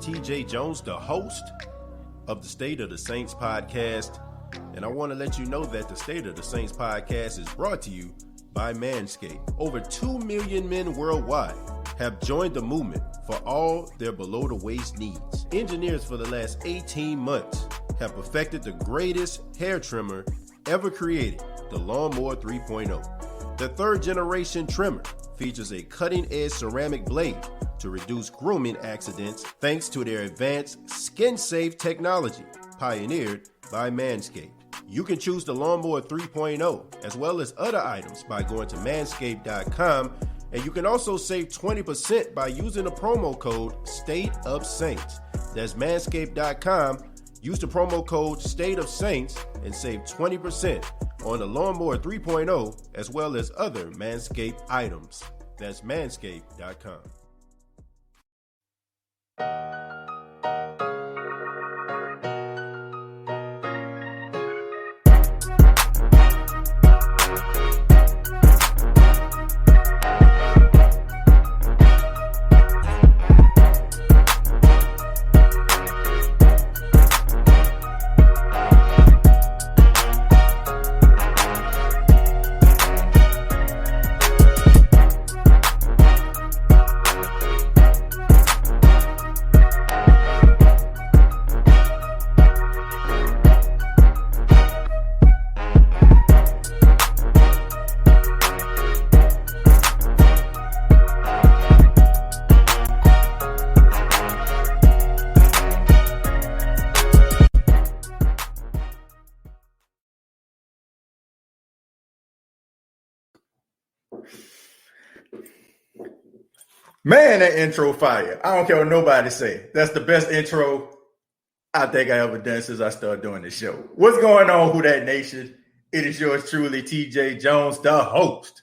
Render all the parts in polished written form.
TJ Jones, the host of the State of the Saints podcast. And I want to let you know that the State of the Saints podcast is brought to you by Manscaped. Over 2 million men worldwide have joined the movement for all their below-the-waist needs. Engineers for the last 18 months have perfected the greatest hair trimmer ever created, the Lawnmower 3.0. The third-generation trimmer features a cutting-edge ceramic blade to reduce grooming accidents thanks to their advanced skin-safe technology pioneered by Manscaped. You can choose the Lawnmower 3.0 as well as other items by going to manscaped.com, and you can also save 20% by using the promo code STATEOFSAINTS. That's manscaped.com. Use the promo code STATEOFSAINTS and save 20% on the Lawnmower 3.0 as well as other Manscaped items. That's manscaped.com. Man, that intro fire. I don't care what nobody say. That's the best intro I think I ever done since I started doing this show. What's going on, Who Dat Nation? It is yours truly, TJ Jones, the host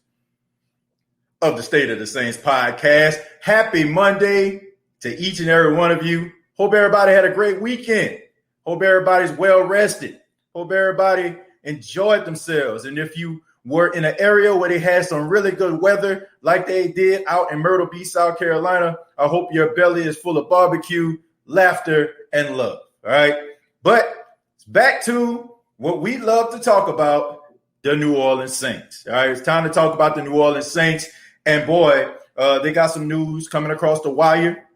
of the State of the Saints podcast. Happy Monday to each and every one of you. Hope everybody had a great weekend. Hope everybody's well rested. Hope everybody enjoyed themselves. And if you were in an area where they had some really good weather like they did out in Myrtle Beach, South Carolina, I hope your belly is full of barbecue, laughter, and love. All right. But back to what we love to talk about, the New Orleans Saints. All right. It's time to talk about the New Orleans Saints. And boy, they got some news coming across the wire.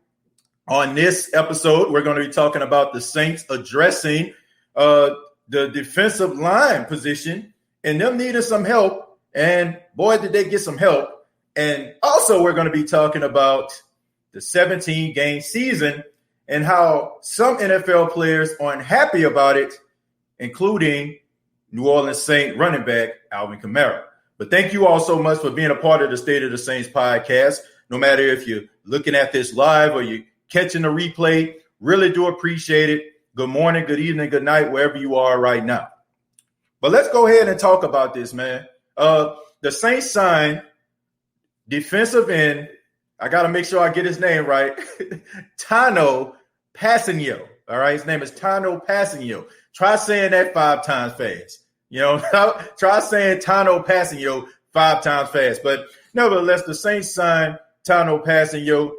On this episode, we're going to be talking about the Saints addressing the defensive line position and them needing some help. And boy, did they get some help. And also, we're going to be talking about the 17-game season and how some NFL players aren't happy about it, including New Orleans Saints running back Alvin Kamara. But thank you all so much for being a part of the State of the Saints podcast. No matter if you're looking at this live or you're catching the replay, really do appreciate it. Good morning, good evening, good night, wherever you are right now. But let's go ahead and talk about this, man. The Saints signed defensive end. I got to make sure I get his name right. Tano Passanio. All right. His name is Tano Passanio. Try saying that 5 times fast. You know, try saying Tano Passanio 5 times fast. But nevertheless, the Saints signed Tano Passanio.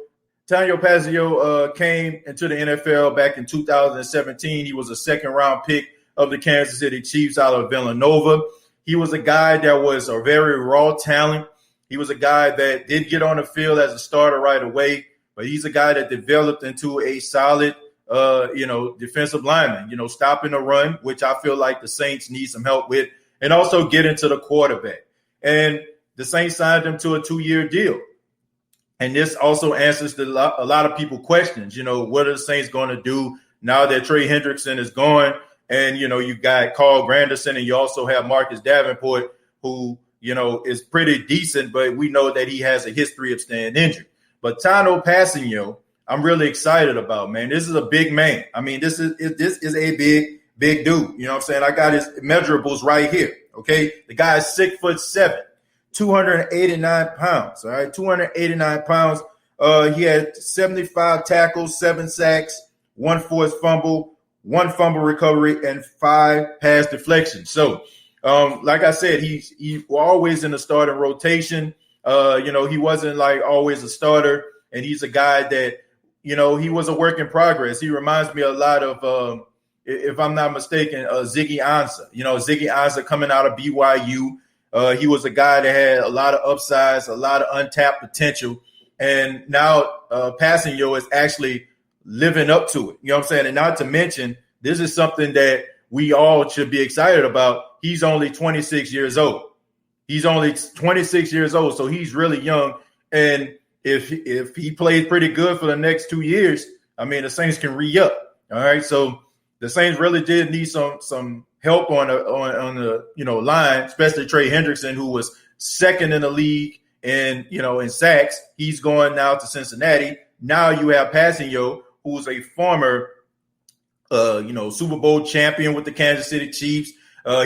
Tano Passanio came into the NFL back in 2017. He was a second-round pick of the Kansas City Chiefs out of Villanova. He was a guy that was a very raw talent. He was a guy that did get on the field as a starter right away, but he's a guy that developed into a solid, defensive lineman, stopping the run, which I feel like the Saints need some help with, and also get into the quarterback. And the Saints signed him to a 2-year deal. And this also answers a lot of people's questions. What are the Saints going to do now that Trey Hendrickson is gone? And, you got Carl Granderson, and you also have Marcus Davenport, who, is pretty decent, but we know that he has a history of staying injured. But Tano Passanio, I'm really excited about, man. This is a big man. I mean, this is a big dude. You know what I'm saying? I got his measurables right here. Okay. The guy is 6'7", 289 pounds. All right. 289 pounds. He had 75 tackles, 7 sacks, 1 forced fumble, 1 fumble recovery, and 5 pass deflections. So, like I said, he was always in the starting rotation. He wasn't like always a starter, and he's a guy that he was a work in progress. He reminds me a lot of, if I'm not mistaken, Ziggy Ansah. Ziggy Ansah coming out of BYU. He was a guy that had a lot of upsides, a lot of untapped potential. And now Passanio is actually living up to it. You know what I'm saying? And not to mention, this is something that we all should be excited about. He's only 26 years old. So he's really young. And if he plays pretty good for the next 2 years, I mean, the Saints can re-up. All right. So the Saints really did need some help on the line, especially Trey Hendrickson, who was second in the league in sacks. He's going now to Cincinnati. Now you have Passanio, who's a former Super Bowl champion with the Kansas City Chiefs.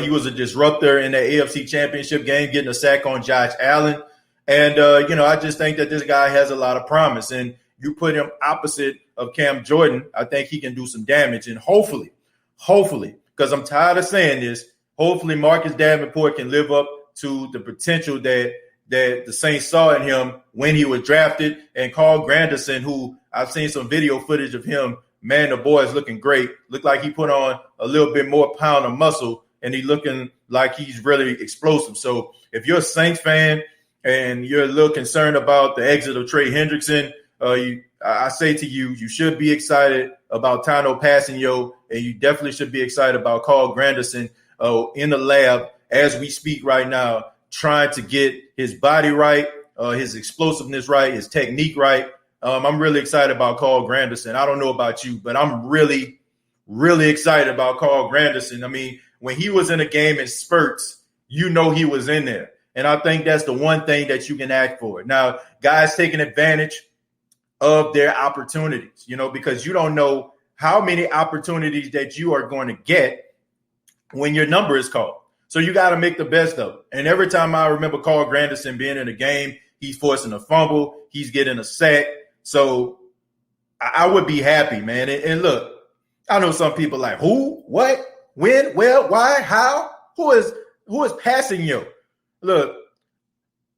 He was a disruptor in the AFC Championship game, getting a sack on Josh Allen. And, I just think that this guy has a lot of promise. And you put him opposite of Cam Jordan, I think he can do some damage. And hopefully, because I'm tired of saying this, hopefully Marcus Davenport can live up to the potential that the Saints saw in him when he was drafted. And Carl Granderson, who I've seen some video footage of him, man, the boy is looking great. Looked like he put on a little bit more pound of muscle, and he's looking like he's really explosive. So if you're a Saints fan and you're a little concerned about the exit of Trey Hendrickson, I say to you, you should be excited about Tano Passanio, and you definitely should be excited about Carl Granderson in the lab as we speak right now, trying to get his body right, his explosiveness right, his technique right. I'm really excited about Carl Granderson. I don't know about you, but I'm really, really excited about Carl Granderson. I mean, when he was in a game in spurts, he was in there. And I think that's the one thing that you can ask for. Now, guys taking advantage of their opportunities, because you don't know how many opportunities that you are going to get when your number is called. So you got to make the best of it. And every time I remember Carl Granderson being in a game, he's forcing a fumble, he's getting a sack. So I would be happy, man. And look, I know some people like, who, what, when, where, why, how? Who is Passanio? Look,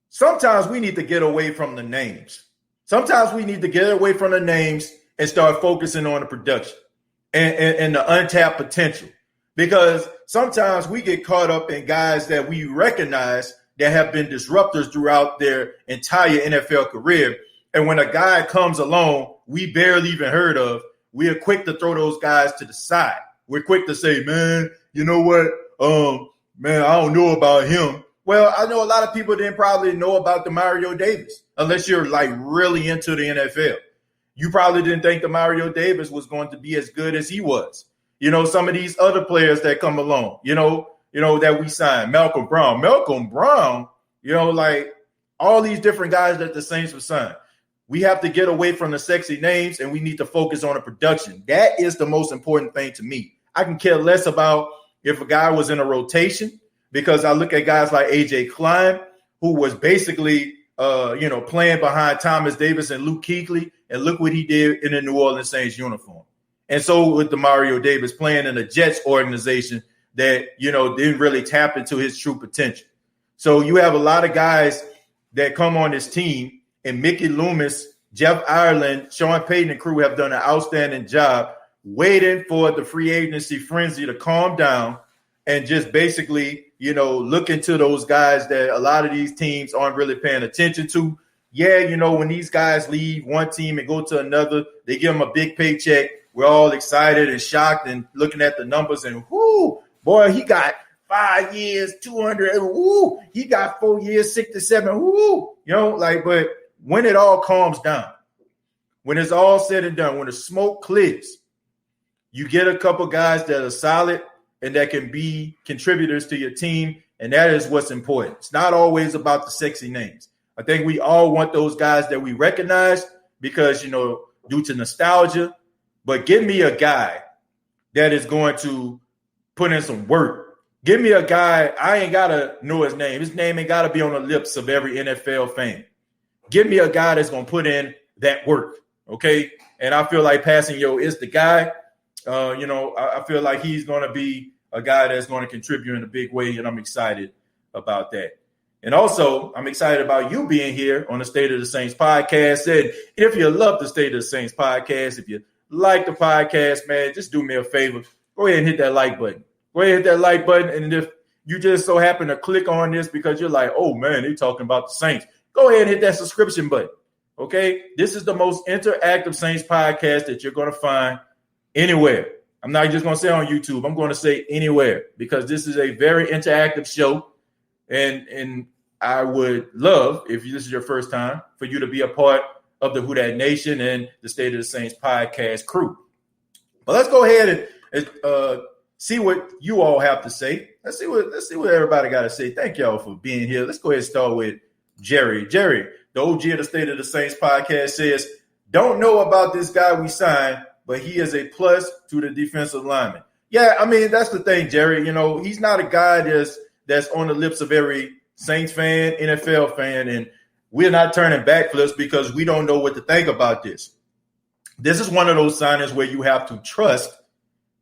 sometimes we need to get away from the names. Sometimes we need to get away from the names and start focusing on the production and the untapped potential. Because sometimes we get caught up in guys that we recognize that have been disruptors throughout their entire NFL career. And when a guy comes along we barely even heard of, we are quick to throw those guys to the side. We're quick to say, man, you know what? Man, I don't know about him. Well, I know a lot of people didn't probably know about the Mario Davis, unless you're like really into the NFL. You probably didn't think the Mario Davis was going to be as good as he was. Some of these other players that come along, that we signed, Malcolm Brown, like all these different guys that the Saints were signed. We have to get away from the sexy names and we need to focus on the production. That is the most important thing to me. I can care less about if a guy was in a rotation, because I look at guys like A.J. Klein, who was basically, playing behind Thomas Davis and Luke Kuechly, and look what he did in the New Orleans Saints uniform. And so with the Mario Davis playing in a Jets organization that, didn't really tap into his true potential. So you have a lot of guys that come on this team, and Mickey Loomis, Jeff Ireland, Sean Payton and crew have done an outstanding job waiting for the free agency frenzy to calm down and just basically, look into those guys that a lot of these teams aren't really paying attention to. Yeah, when these guys leave one team and go to another, they give them a big paycheck. We're all excited and shocked and looking at the numbers and, whoo, boy, he got 5 years, 200. Whoo, he got 4 years, 67. Whoo, but when it all calms down, when it's all said and done, when the smoke clears, you get a couple guys that are solid and that can be contributors to your team, and that is what's important. It's not always about the sexy names. I think we all want those guys that we recognize because, due to nostalgia, but give me a guy that is going to put in some work. Give me a guy, I ain't got to know his name. His name ain't got to be on the lips of every NFL fan. Give me a guy that's going to put in that work, okay? And I feel like Passanio is the guy. I feel like he's going to be a guy that's going to contribute in a big way, and I'm excited about that. And also, I'm excited about you being here on the State of the Saints podcast. And if you love the State of the Saints podcast, if you like the podcast, man, just do me a favor. Go ahead and hit that like button. Go ahead and hit that like button. And if you just so happen to click on this because you're like, oh, man, they're talking about the Saints, go ahead and hit that subscription button. Okay? This is the most interactive Saints podcast that you're going to find anywhere. I'm not just going to say on YouTube. I'm going to say anywhere because this is a very interactive show. And I would love, if this is your first time, for you to be a part of the Who Dat Nation and the State of the Saints podcast crew. But let's go ahead and see what you all have to say. Let's see what everybody got to say. Thank y'all for being here. Let's go ahead and start with Jerry. Jerry, the OG of the State of the Saints podcast, says, don't know about this guy we signed, but he is a plus to the defensive lineman. Yeah, I mean, that's the thing, Jerry. You know, he's not a guy that's on the lips of every Saints fan, NFL fan, and we're not turning backflips because we don't know what to think about this. This is one of those signings where you have to trust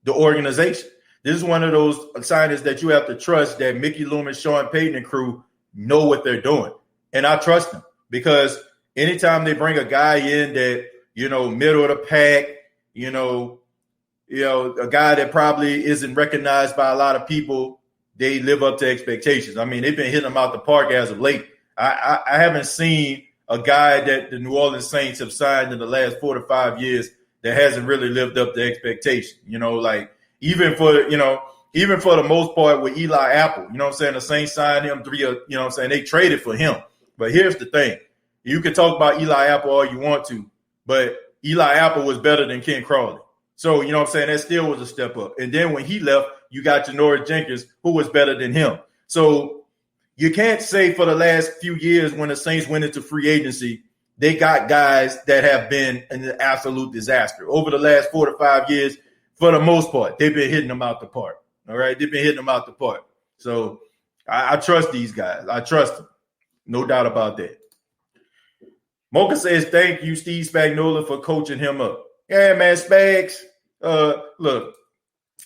the organization. This is one of those signings that you have to trust that Mickey Loomis, Sean Payton, and crew know what they're doing. And I trust them because anytime they bring a guy in that, you know, middle of the pack, you know, a guy that probably isn't recognized by a lot of people, they live up to expectations. I mean, they've been hitting them out the park as of late. I haven't seen a guy that the New Orleans Saints have signed in the last 4 to 5 years that hasn't really lived up to expectation. You know, like even for the most part with Eli Apple, you know what I'm saying? The Saints signed him they traded for him. But here's the thing. You can talk about Eli Apple all you want to, but Eli Apple was better than Ken Crawley. So, you know what I'm saying? That still was a step up. And then when he left, you got Janoris Jenkins, who was better than him. So you can't say for the last few years when the Saints went into free agency, they got guys that have been an absolute disaster. Over the last 4 to 5 years, for the most part, they've been hitting them out the park. All right? They've been hitting them out the park. So I trust these guys. I trust them. No doubt about that. Mocha says, thank you, Steve Spagnuolo, for coaching him up. Yeah, man, Spags. Look,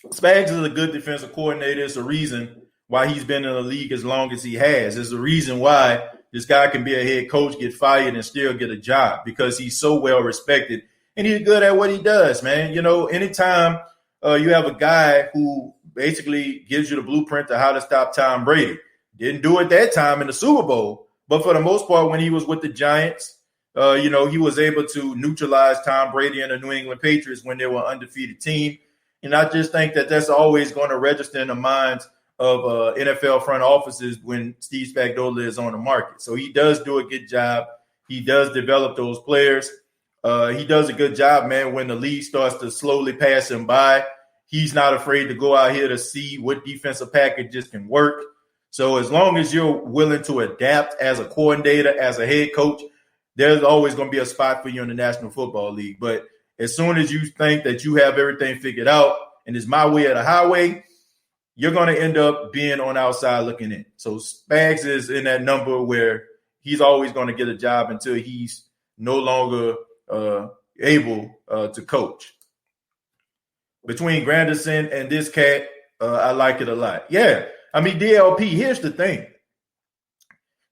Spags is a good defensive coordinator. It's a reason why he's been in the league as long as he has. It's the reason why this guy can be a head coach, get fired, and still get a job because he's so well respected and he's good at what he does, man. You know, anytime you have a guy who basically gives you the blueprint to how to stop Tom Brady, didn't do it that time in the Super Bowl, but for the most part, when he was with the Giants, he was able to neutralize Tom Brady and the New England Patriots when they were an undefeated team. And I just think that that's always going to register in the minds of NFL front offices when Steve Spagnuolo is on the market. So he does do a good job. He does develop those players. He does a good job, man, when the league starts to slowly pass him by. He's not afraid to go out here to see what defensive packages can work. So as long as you're willing to adapt as a coordinator, as a head coach, there's always going to be a spot for you in the National Football League. But as soon as you think that you have everything figured out and it's my way or the highway, you're going to end up being on outside looking in. So Spags is in that number where he's always going to get a job until he's no longer able to coach. Between Granderson and this cat, I like it a lot. Yeah, I mean, DLP, here's the thing.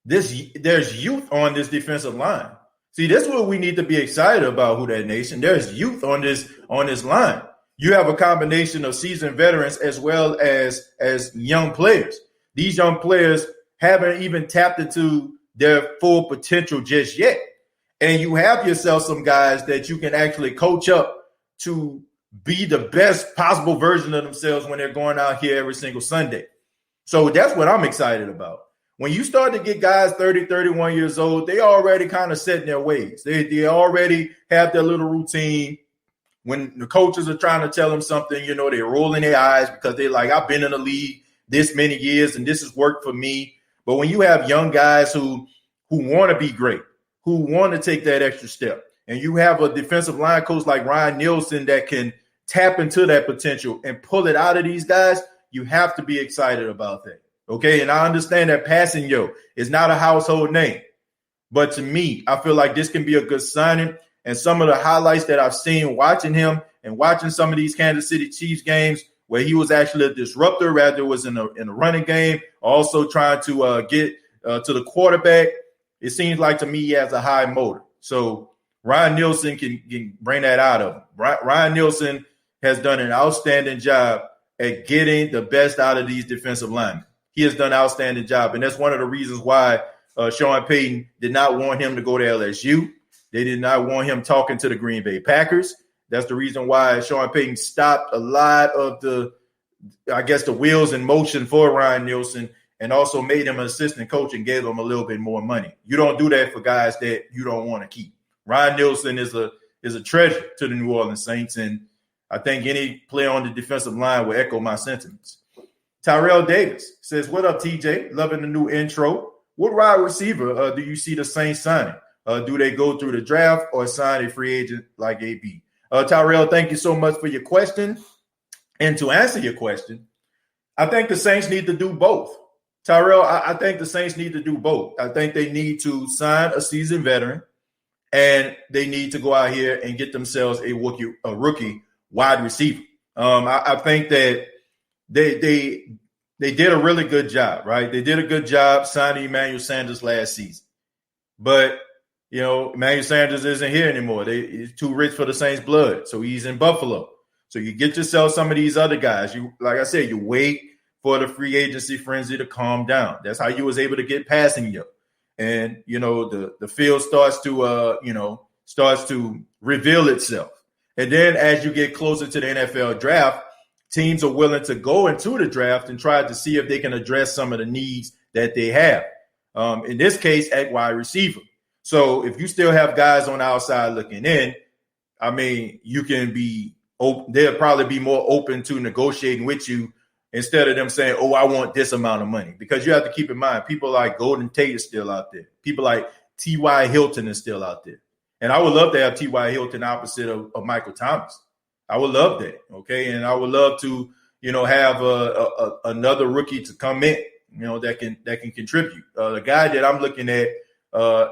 There's youth on this defensive line. See, this is what we need to be excited about, Who Dat Nation. There's youth on this line. You have a combination of seasoned veterans as well as young players. These young players haven't even tapped into their full potential just yet. And you have yourself some guys that you can actually coach up to be the best possible version of themselves when they're going out here every single Sunday. So that's what I'm excited about. When you start to get guys 30, 31 years old, they already kind of set in their ways. They already have their little routine. When the coaches are trying to tell them something, you know, they're rolling their eyes because they're like, I've been in the league this many years and this has worked for me. But when you have young guys who want to be great, who want to take that extra step, and you have a defensive line coach like Ryan Nielsen that can tap into that potential and pull it out of these guys, you have to be excited about that. Okay, and I understand that Passanio is not a household name. But to me, I feel like this can be a good signing. And some of the highlights that I've seen watching him and watching some of these Kansas City Chiefs games where he was actually a disruptor, rather it was in a running game, also trying to get To the quarterback, it seems like to me he has a high motor. So Ryan Nielsen can bring that out of him. Ryan Nielsen has done an outstanding job at getting the best out of these defensive linemen. He has done an outstanding job, and that's one of the reasons why Sean Payton did not want him to go to LSU. They did not want him talking to the Green Bay Packers. That's the reason why Sean Payton stopped a lot of the wheels in motion for Ryan Nielsen and also made him an assistant coach and gave him a little bit more money. You don't do that for guys that you don't want to keep. Ryan Nielsen is a treasure to the New Orleans Saints, and I think any player on the defensive line will echo my sentiments. Tyrell Davis says, what up, TJ? Loving the new intro. What wide receiver do you see the Saints signing? Do they go through the draft or sign a free agent like AB? Tyrell, thank you so much for your question. And to answer your question, I think the Saints need to do both. Tyrell, I think the Saints need to do both. I think they need to sign a seasoned veteran, and they need to go out here and get themselves a rookie wide receiver. I think that they did a really good job, right? They did a good job signing Emmanuel Sanders last season. But, Emmanuel Sanders isn't here anymore. He's too rich for the Saints' blood, so he's in Buffalo. So you get yourself some of these other guys. Like I said, you wait for the free agency frenzy to calm down. That's how you was able to get passing yards. And, the field starts to reveal itself. And then as you get closer to the NFL draft, teams are willing to go into the draft and try to see if they can address some of the needs that they have. In this case, at wide receiver. So if you still have guys on the outside looking in, I mean, you can be open. They'll probably be more open to negotiating with you instead of them saying, oh, I want this amount of money. Because you have to keep in mind, people like Golden Tate is still out there. People like T.Y. Hilton is still out there. And I would love to have T.Y. Hilton opposite of Michael Thomas. I would love that, okay? And I would love to, have another rookie to come in, that can contribute. The guy that I'm looking at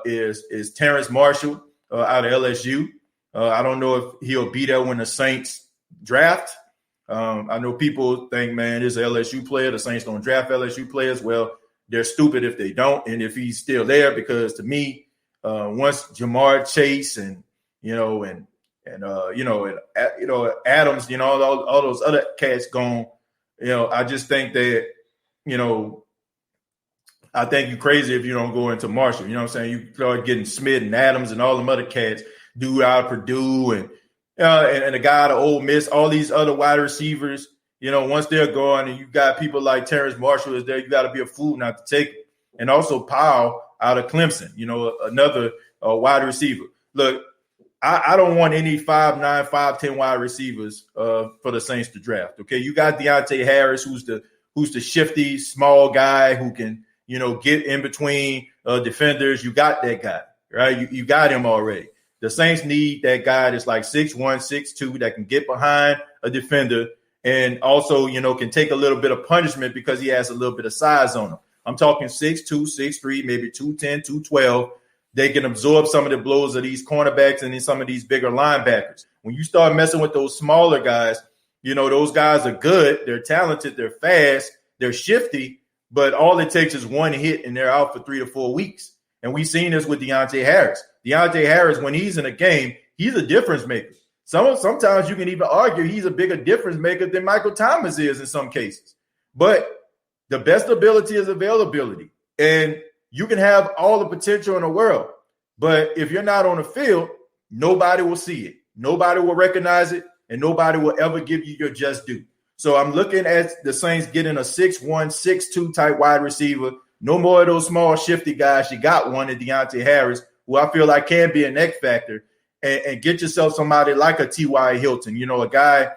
is Terrence Marshall out of LSU. I don't know if he'll be there when the Saints draft. I know people think, man, this is an LSU player. The Saints don't draft LSU players. Well, they're stupid if they don't, and if he's still there, because to me, once Jamar Chase and Adams, all those other cats gone, I just think that, I think you're crazy if you don't go into Marshall. You know what I'm saying? You start getting Smith and Adams and all them other cats, dude out of Purdue and the guy out of Ole Miss, all these other wide receivers, once they're gone and you got people like Terrence Marshall is there, you got to be a fool not to take it. And also Powell out of Clemson, another wide receiver. Look, I don't want any 5'9", 5'10" wide receivers for the Saints to draft. Okay, you got Deontay Harris, who's the shifty small guy who can get in between defenders. You got that guy, right? You got him already. The Saints need that guy that's like 6'1", 6'2", that can get behind a defender and also can take a little bit of punishment because he has a little bit of size on him. I'm talking 6'2", 6'3", maybe 210, 212. They can absorb some of the blows of these cornerbacks and then some of these bigger linebackers. When you start messing with those smaller guys, those guys are good. They're talented. They're fast. They're shifty. But all it takes is one hit and they're out for 3 to 4 weeks. And we've seen this with Deontay Harris. Deontay Harris, when he's in a game, he's a difference maker. Sometimes you can even argue he's a bigger difference maker than Michael Thomas is in some cases. But the best ability is availability. And you can have all the potential in the world, but if you're not on the field, nobody will see it. Nobody will recognize it, and nobody will ever give you your just due. So I'm looking at the Saints getting a 6'1", 6'2" type wide receiver. No more of those small, shifty guys. You got one in Deontay Harris, who I feel like can be an X factor, and get yourself somebody like a T.Y. Hilton, a guy,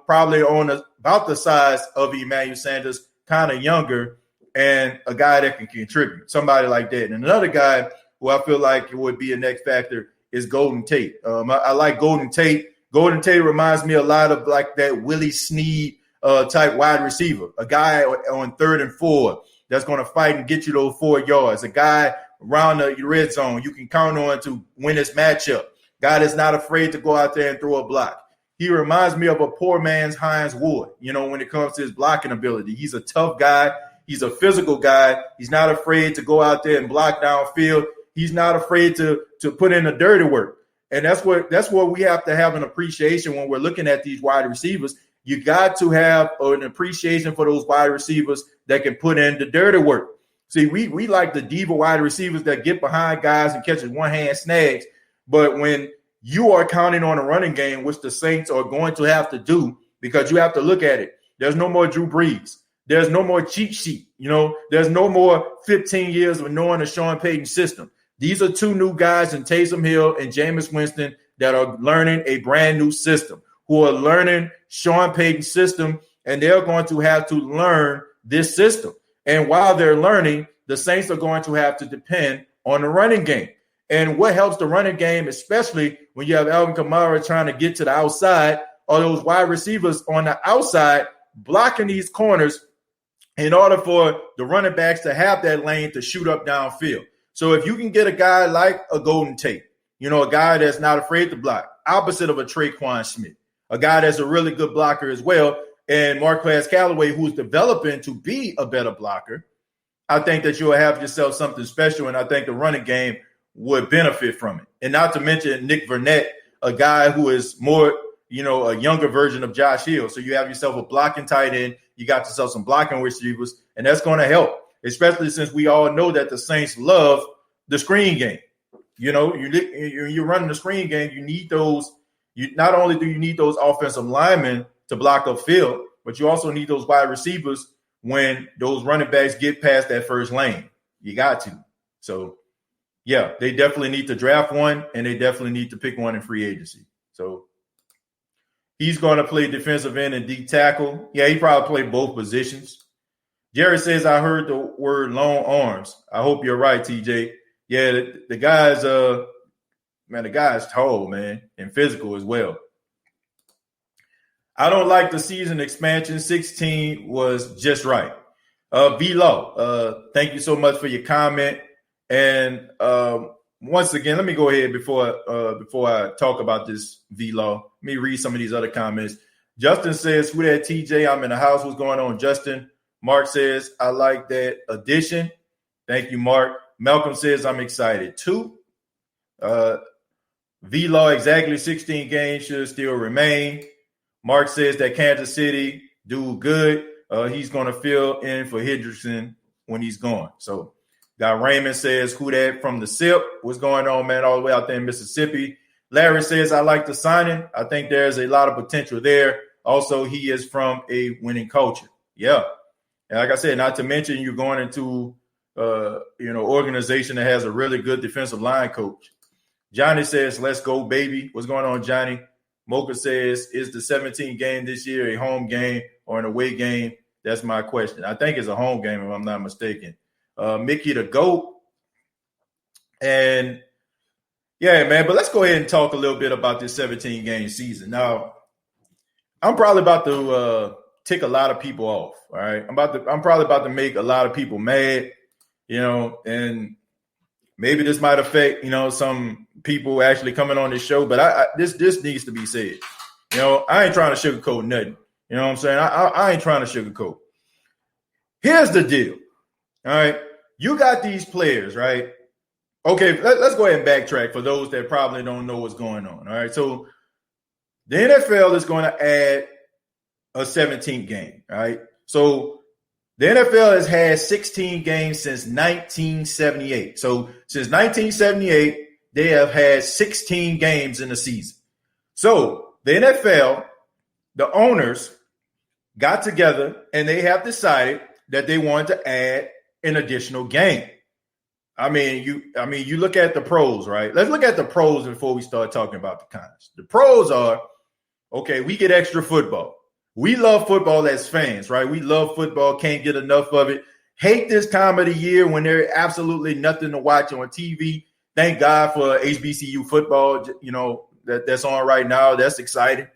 probably about the size of Emmanuel Sanders, kind of younger, and a guy that can contribute, somebody like that. And another guy who I feel like would be an X factor is Golden Tate. I like Golden Tate. Golden Tate reminds me a lot of like that Willie Snead type wide receiver, a guy on 3rd and 4 that's going to fight and get you those 4 yards, a guy around the red zone you can count on to win this matchup, guy that's not afraid to go out there and throw a block. He reminds me of a poor man's Hines Ward, when it comes to his blocking ability. He's a tough guy. He's a physical guy. He's not afraid to go out there and block downfield. He's not afraid to put in the dirty work. And that's what we have to have an appreciation when we're looking at these wide receivers. You got to have an appreciation for those wide receivers that can put in the dirty work. See, we like the diva wide receivers that get behind guys and catches one-hand snags. But when you are counting on a running game, which the Saints are going to have to do, because you have to look at it. There's no more Drew Brees. There's no more cheat sheet. There's no more 15 years of knowing the Sean Payton system. These are two new guys in Taysom Hill and Jameis Winston that are learning a brand new system, who are learning Sean Payton's system, and they're going to have to learn this system. And while they're learning, the Saints are going to have to depend on the running game. And what helps the running game, especially when you have Alvin Kamara trying to get to the outside, are those wide receivers on the outside blocking these corners in order for the running backs to have that lane to shoot up downfield. So if you can get a guy like a Golden Tate, a guy that's not afraid to block, opposite of a Traquan Smith, a guy that's a really good blocker as well, and Marquez Callaway, who's developing to be a better blocker, I think that you'll have yourself something special, and I think the running game would benefit from it. And not to mention Nick Vernett, a guy who is more, a younger version of Josh Hill. So you have yourself a blocking tight end, you got yourself some blocking receivers, and that's going to help, especially since we all know that the Saints love the screen game. You're running the screen game, you need those. Not only do you need those offensive linemen to block upfield, but you also need those wide receivers when those running backs get past that first lane. You got to. So, yeah, they definitely need to draft one, and they definitely need to pick one in free agency. So he's going to play defensive end and D tackle. Yeah, he probably played both positions. Jerry says, I heard the word long arms. I hope you're right, TJ. Yeah, the guy's the guy's tall, man, and physical as well. I don't like the season expansion. 16 was just right. V-Law, thank you so much for your comment. And once again, let me go ahead before I talk about this V-Law. Let me read some of these other comments. Justin says, who that TJ? I'm in the house. What's going on, Justin? Mark says, I like that addition. Thank you, Mark. Malcolm says, I'm excited too. V-Law, exactly 16 games should still remain. Mark says that Kansas City do good. He's going to fill in for Hendrickson when he's gone. So got Raymond says, who that from the SIP? What's going on, man, all the way out there in Mississippi? Larry says, I like the signing. I think there's a lot of potential there. Also, he is from a winning culture. Yeah. And like I said, not to mention you're going into organization that has a really good defensive line coach. Johnny says, let's go, baby. What's going on, Johnny? Mocha says, is the 17th game this year a home game or an away game? That's my question. I think it's a home game, if I'm not mistaken. Mickey the GOAT. And, yeah, man, but let's go ahead and talk a little bit about this 17-game season. Now, I'm probably about to tick a lot of people off, all right? I'm probably about to make a lot of people mad, and maybe this might affect, some people actually coming on this show, but this needs to be said. I ain't trying to sugarcoat nothing. You know what I'm saying? I ain't trying to sugarcoat. Here's the deal. All right. You got these players, right? Okay, let's go ahead and backtrack for those that probably don't know what's going on. All right. So the NFL is going to add a 17th game. All right. So the NFL has had 16 games since 1978. So since 1978, they have had 16 games in the season. So the NFL, the owners got together and they have decided that they wanted to add an additional game. I mean, you look at the pros, right? Let's look at the pros before we start talking about the cons. The pros are, okay, we get extra football. We love football as fans, right? We love football, can't get enough of it. Hate this time of the year when there's absolutely nothing to watch on TV. Thank God for HBCU football, that's on right now. That's exciting.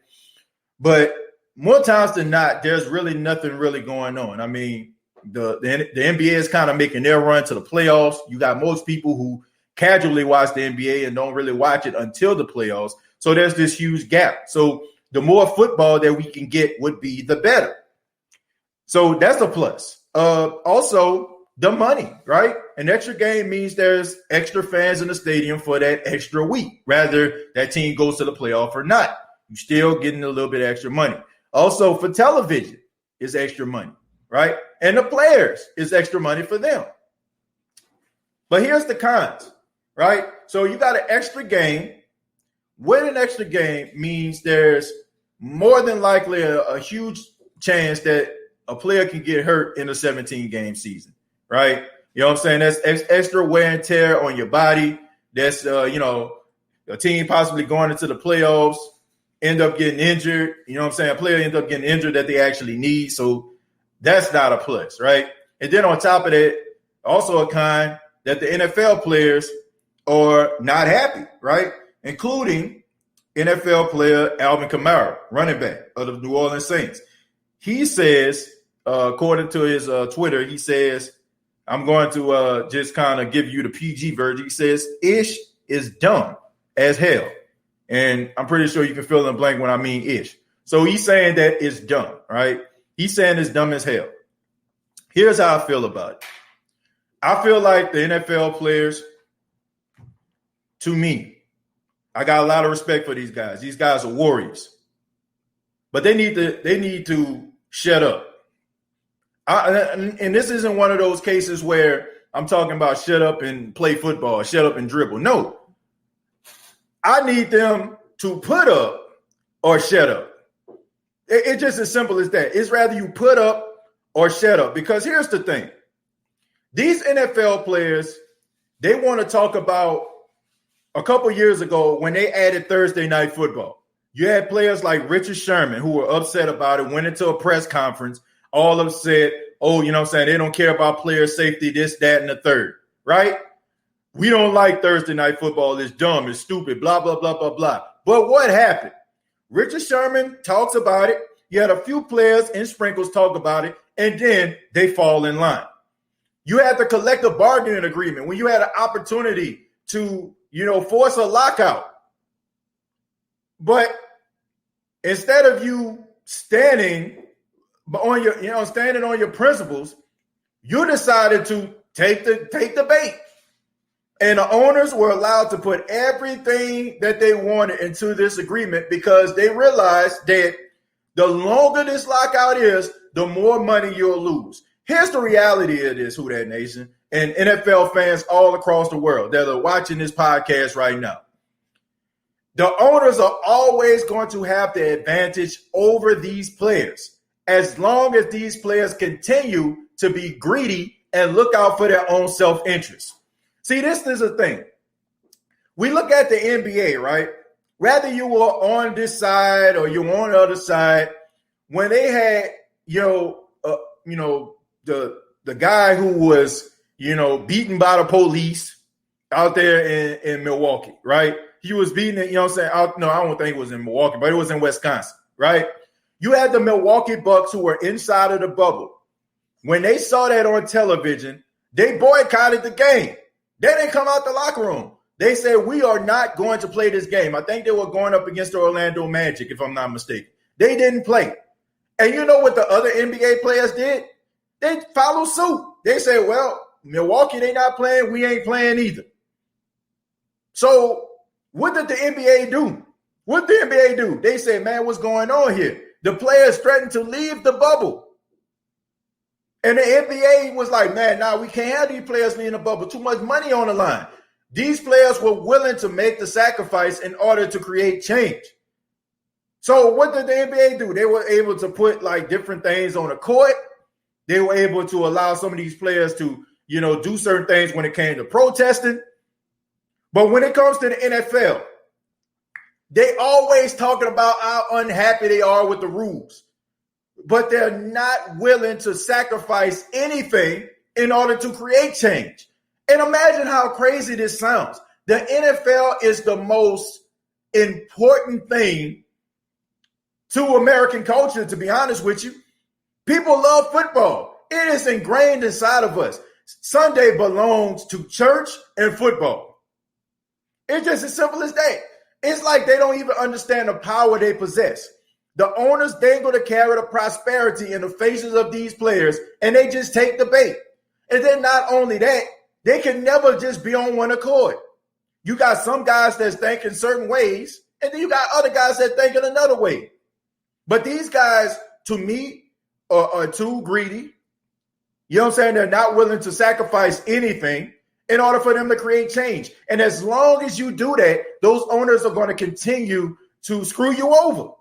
But more times than not, there's really nothing really going on. I mean, the NBA is kind of making their run to the playoffs. You got most people who casually watch the NBA and don't really watch it until the playoffs. So there's this huge gap. So the more football that we can get would be the better. So that's a plus. Also, the money, right? An extra game means there's extra fans in the stadium for that extra week, rather that team goes to the playoff or not. You're still getting a little bit of extra money. Also, for television is extra money, right? And the players is extra money for them. But here's the cons, right? So you got an extra game. With an extra game means there's more than likely a huge chance that a player can get hurt in a 17-game season, right? You know what I'm saying? That's extra wear and tear on your body. That's, a team possibly going into the playoffs, end up getting injured. You know what I'm saying? A player ends up getting injured that they actually need. So that's not a plus, right? And then on top of that, also a con that the NFL players are not happy, right? Including NFL player Alvin Kamara, running back of the New Orleans Saints. He says, according to his Twitter, he says, I'm going to just kind of give you the PG version. He says, Ish is dumb as hell. And I'm pretty sure you can fill in the blank when I mean Ish. So he's saying that it's dumb, right? He's saying it's dumb as hell. Here's how I feel about it. I feel like the NFL players, to me, I got a lot of respect for these guys. These guys are warriors. But they need to shut up. And this isn't one of those cases where I'm talking about shut up and play football, shut up and dribble. No. I need them to put up or shut up. It's just as simple as that. It's rather you put up or shut up. Because here's the thing. These NFL players, they want to talk about a couple years ago when they added Thursday night football. You had players like Richard Sherman who were upset about it, went into a press conference, all upset. Oh, you know what I'm saying? They don't care about player safety, this, that, and the third, right? We don't like Thursday night football. It's dumb. It's stupid, blah, blah, blah, blah, blah. But what happened? Richard Sherman talks about it. You had a few players in sprinkles talk about it, and then they fall in line. You had the collective bargaining agreement when you had an opportunity to, force a lockout. But instead of you standing on your principles, you decided to take the bait. And the owners were allowed to put everything that they wanted into this agreement because they realized that the longer this lockout is, the more money you'll lose. Here's the reality of this, Who Dat Nation, and NFL fans all across the world that are watching this podcast right now. The owners are always going to have the advantage over these players as long as these players continue to be greedy and look out for their own self-interest. See, this is a thing. We look at the NBA, right? Whether you were on this side or you're on the other side, when they had, the guy who was, beaten by the police out there in Milwaukee, right? He was beating it, I don't think it was in Milwaukee, but it was in Wisconsin, right? You had the Milwaukee Bucks who were inside of the bubble. When they saw that on television, they boycotted the game. They didn't come out the locker room. They said, we are not going to play this game. I think they were going up against the Orlando Magic, if I'm not mistaken. They didn't play. And you know what the other NBA players did? They followed suit. They said, well, Milwaukee, they not playing. We ain't playing either. So what did the NBA do? What did the NBA do? They said, man, what's going on here? The players threatened to leave the bubble. And the NBA was like, man, we can't have these players leaving the bubble. Too much money on the line. These players were willing to make the sacrifice in order to create change. So what did the NBA do? They were able to put different things on the court. They were able to allow some of these players to, do certain things when it came to protesting. But when it comes to the NFL, they always talking about how unhappy they are with the rules. But they're not willing to sacrifice anything in order to create change. And imagine how crazy this sounds. The NFL is the most important thing to American culture, to be honest with you. People love football. It is ingrained inside of us. Sunday belongs to church and football. It's just as simple as that. It's like they don't even understand the power they possess. The owners dangle the carrot of prosperity in the faces of these players, and they just take the bait. And then not only that, they can never just be on one accord. You got some guys that's thinking certain ways, and then you got other guys that think in another way. But these guys, to me, are too greedy. You know what I'm saying? They're not willing to sacrifice anything in order for them to create change. And as long as you do that, those owners are going to continue to screw you over.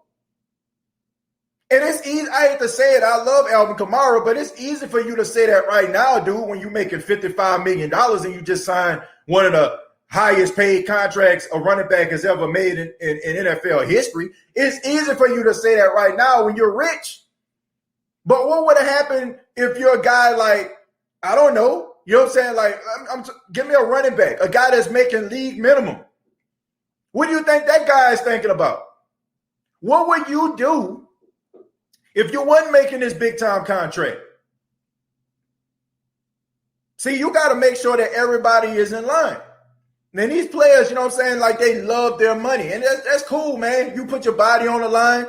And it's easy. I hate to say it. I love Alvin Kamara, but it's easy for you to say that right now, dude, when you're making $55 million and you just signed one of the highest paid contracts a running back has ever made in NFL history. It's easy for you to say that right now when you're rich. But what would have happened if you're a guy like, I don't know, you know what I'm saying? Like, give me a running back, a guy that's making league minimum. What do you think that guy is thinking about? What would you do if you wasn't making this big-time contract? See, you got to make sure that everybody is in line. And these players, you know what I'm saying, like they love their money. And that's cool, man. You put your body on the line.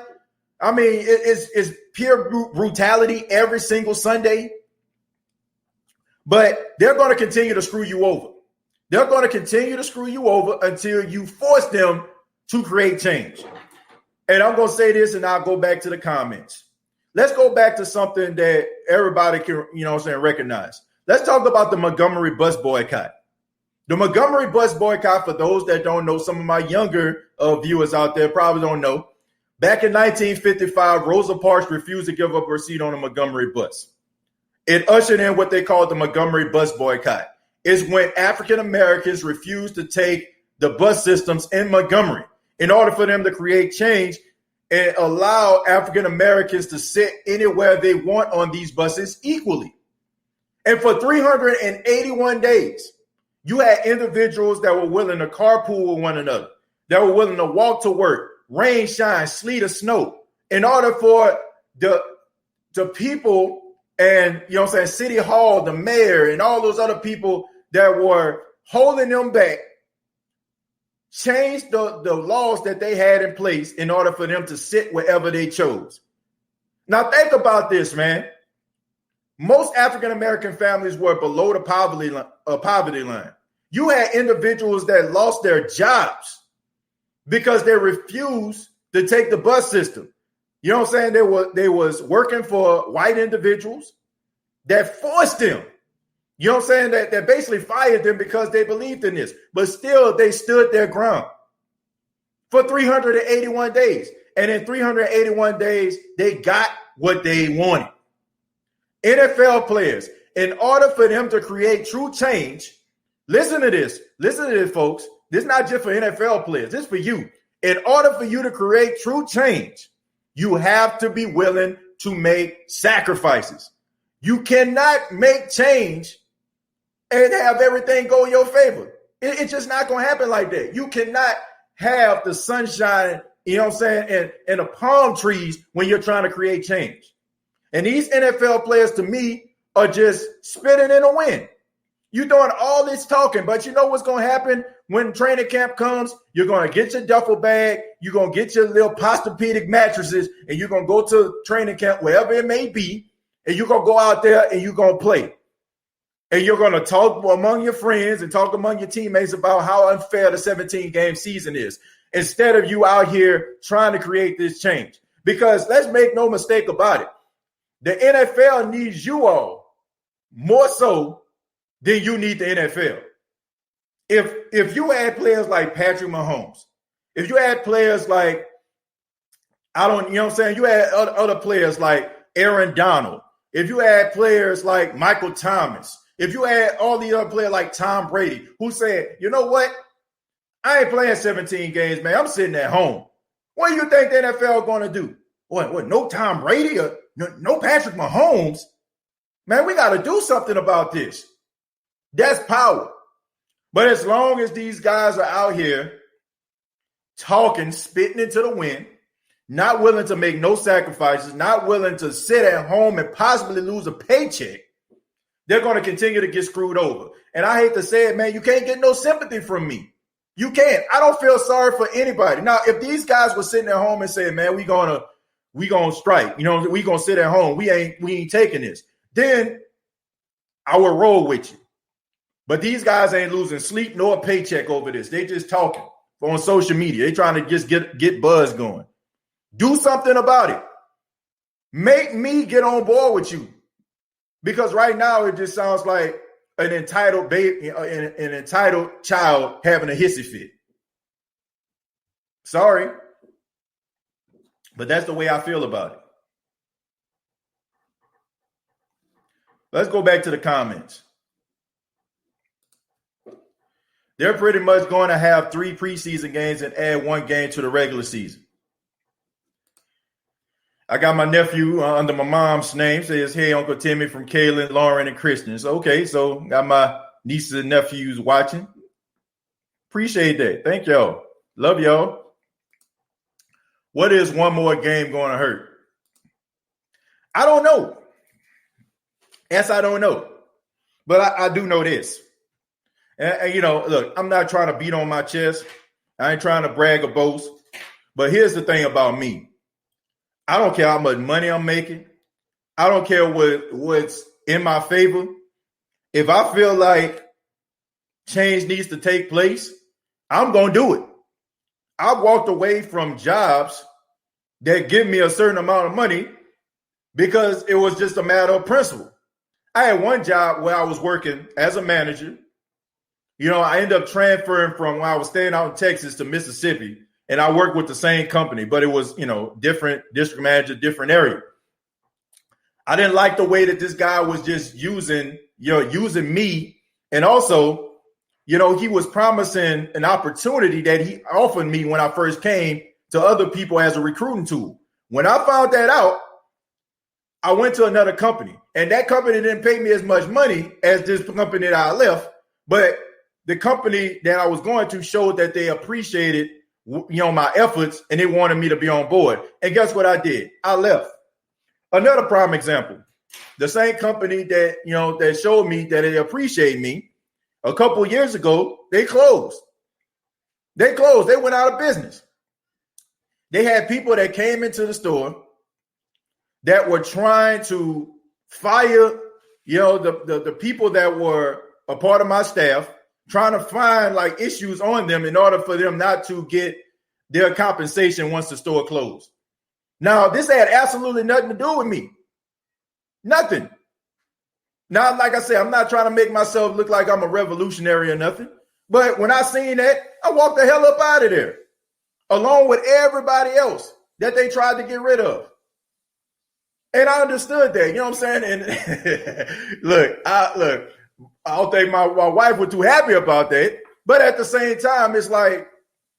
I mean, it's pure brutality every single Sunday. But they're going to continue to screw you over. They're going to continue to screw you over until you force them to create change. And I'm going to say this, and I'll go back to the comments. Let's go back to something that everybody can, you know what I'm saying, recognize. Let's talk about the Montgomery Bus Boycott. The Montgomery Bus Boycott, for those that don't know, some of my younger viewers out there probably don't know. Back in 1955, Rosa Parks refused to give up her seat on the Montgomery bus. It ushered in what they called the Montgomery Bus Boycott. It's when African Americans refused to take the bus systems in Montgomery in order for them to create change and allow African Americans to sit anywhere they want on these buses equally. And for 381 days, you had individuals that were willing to carpool with one another, that were willing to walk to work, rain, shine, sleet, or snow, in order for the people and, you know what I'm saying, City Hall, the mayor, and all those other people that were holding them back, change the laws that they had in place in order for them to sit wherever they chose. Now, think about this, man. Most African-American families were below the poverty line. You had individuals that lost their jobs because they refused to take the bus system. You know what I'm saying? They was working for white individuals that forced them. You know what I'm saying? That basically fired them because they believed in this. But still, they stood their ground for 381 days. And in 381 days, they got what they wanted. NFL players, in order for them to create true change, listen to this, folks. This is not just for NFL players. This is for you. In order for you to create true change, you have to be willing to make sacrifices. You cannot make change and have everything go in your favor. It's just not going to happen like that. You cannot have the sunshine, you know what I'm saying, and the palm trees when you're trying to create change. And these NFL players, to me, are just spitting in the wind. You're doing all this talking, but you know what's going to happen when training camp comes? You're going to get your duffel bag, you're going to get your little Posturepedic mattresses, and you're going to go to training camp, wherever it may be, and you're going to go out there and you're going to play. And you're going to talk among your friends and talk among your teammates about how unfair the 17-game season is, instead of you out here trying to create this change. Because let's make no mistake about it. The NFL needs you all more so than you need the NFL. If you had players like Patrick Mahomes, if you had players like, you know what I'm saying, you had other players like Aaron Donald, if you had players like Michael Thomas, if you had all the other players like Tom Brady, who said, you know what, I ain't playing 17 games, man, I'm sitting at home. What do you think the NFL going to do? What, no Tom Brady or no Patrick Mahomes? Man, we got to do something about this. That's power. But as long as these guys are out here talking, spitting into the wind, not willing to make no sacrifices, not willing to sit at home and possibly lose a paycheck, they're going to continue to get screwed over. And I hate to say it, man, you can't get no sympathy from me. You can't. I don't feel sorry for anybody. Now, if these guys were sitting at home and saying, man, we're going to we gonna strike. We gonna sit at home. We ain't taking this. Then I will roll with you. But these guys ain't losing sleep nor a paycheck over this. They just talking on social media. They trying to just get buzz going. Do something about it. Make me get on board with you. Because right now it just sounds like an entitled baby, an entitled child having a hissy fit. Sorry. But that's the way I feel about it. Let's go back to the comments. They're pretty much going to have 3 preseason games and add 1 game to the regular season. I got my nephew under my mom's name. Says, hey, Uncle Timmy from Kaylin, Lauren, and Christian. So, okay, so got my nieces and nephews watching. Appreciate that. Thank y'all. Love y'all. What is one more game going to hurt? I don't know. Yes, I don't know. But I do know this. And, look, I'm not trying to beat on my chest. I ain't trying to brag or boast. But here's the thing about me. I don't care how much money I'm making. I don't care what's in my favor. If I feel like change needs to take place, I'm going to do it. I walked away from jobs that give me a certain amount of money because it was just a matter of principle. I had one job where I was working as a manager. I ended up transferring from when I was staying out in Texas to Mississippi, and I worked with the same company, but it was, different district manager, different area. I didn't like the way that this guy was just using me. And also, he was promising an opportunity that he offered me when I first came to other people as a recruiting tool. When I found that out, I went to another company, and that company didn't pay me as much money as this company that I left, but the company that I was going to showed that they appreciated, my efforts, and they wanted me to be on board. And guess what I did? I left. Another prime example, the same company that, that showed me that they appreciate me a couple of years ago, they closed. They went out of business. They had people that came into the store that were trying to fire, the people that were a part of my staff, trying to find issues on them in order for them not to get their compensation once the store closed. Now, this had absolutely nothing to do with me. Nothing. Now, like I said, I'm not trying to make myself look like I'm a revolutionary or nothing. But when I seen that, I walked the hell up out of there, along with everybody else that they tried to get rid of. And I understood that, you know what I'm saying? And look, I don't think my wife was too happy about that. But at the same time, it's like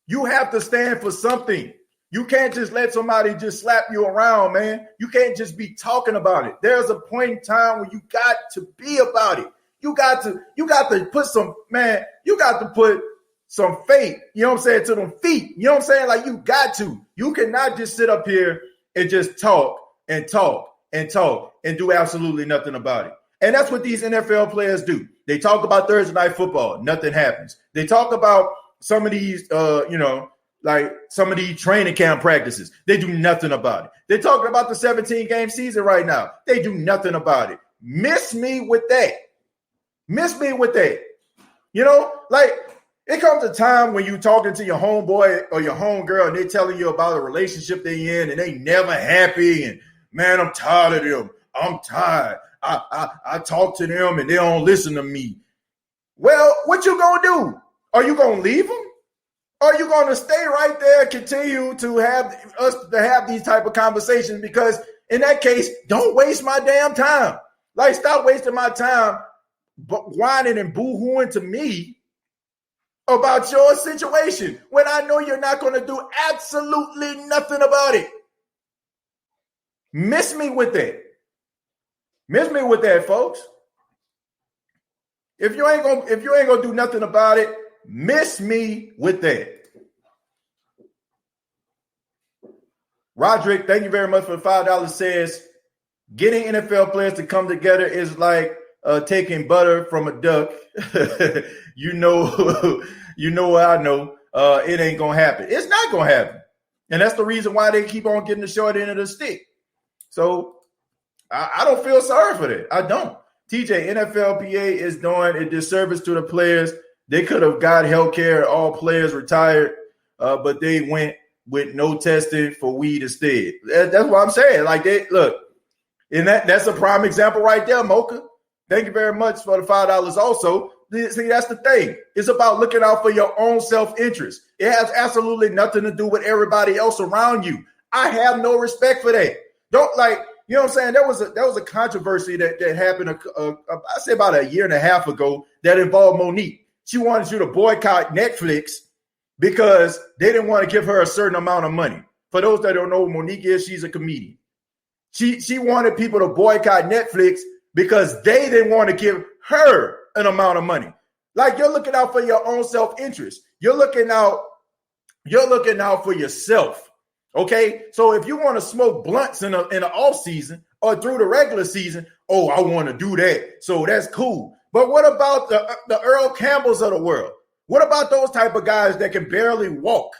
you have to stand for something. You can't just let somebody just slap you around, man. You can't just be talking about it. There's a point in time where you got to be about it. You got to put some, man, you got to put some faith, you know what I'm saying, to them feet. You know what I'm saying? You got to. You cannot just sit up here and just talk and do absolutely nothing about it. And that's what these NFL players do. They talk about Thursday Night Football. Nothing happens. They talk about some of these, some of these training camp practices. They do nothing about it. They're talking about the 17-game season right now. They do nothing about it. Miss me with that. It comes a time when you're talking to your homeboy or your homegirl and they're telling you about a relationship they in and they never happy. And, man, I'm tired of them. I'm tired. I talk to them and they don't listen to me. Well, what you gonna do? Are you gonna leave them? Or are you gonna stay right there and continue to have these type of conversations? Because in that case, don't waste my damn time. Stop wasting my time whining and boo-hooing to me about your situation when I know you're not gonna do absolutely nothing about it. Miss me with that. Miss me with that, folks. If you ain't gonna do nothing about it, miss me with that. Roderick, thank you very much for the $5. Says getting NFL players to come together is like taking butter from a duck. you know what I know. It ain't gonna happen. It's not gonna happen. And that's the reason why they keep on getting the short end of the stick. So I don't feel sorry for that. I don't. TJ, NFLPA is doing a disservice to the players. They could have got health care, all players retired, but they went with no testing for weed instead. That's what I'm saying. Like, and that's a prime example right there, Mocha. Thank you very much for the $5 also. See, that's the thing. It's about looking out for your own self-interest. It has absolutely nothing to do with everybody else around you. I have no respect for that. Don't like, you know what I'm saying? There was a controversy that happened, I say about a year and a half ago that involved Monique. She wanted you to boycott Netflix because they didn't want to give her a certain amount of money. For those that don't know who Monique is, she's a comedian. She wanted people to boycott Netflix because they didn't want to give her an amount of money. Like, you're looking out for your own self-interest. You're looking out for yourself. Okay? So if you want to smoke blunts in the off season or through the regular season, oh, I want to do that. So that's cool. But what about the Earl Campbells of the world? What about those type of guys that can barely walk?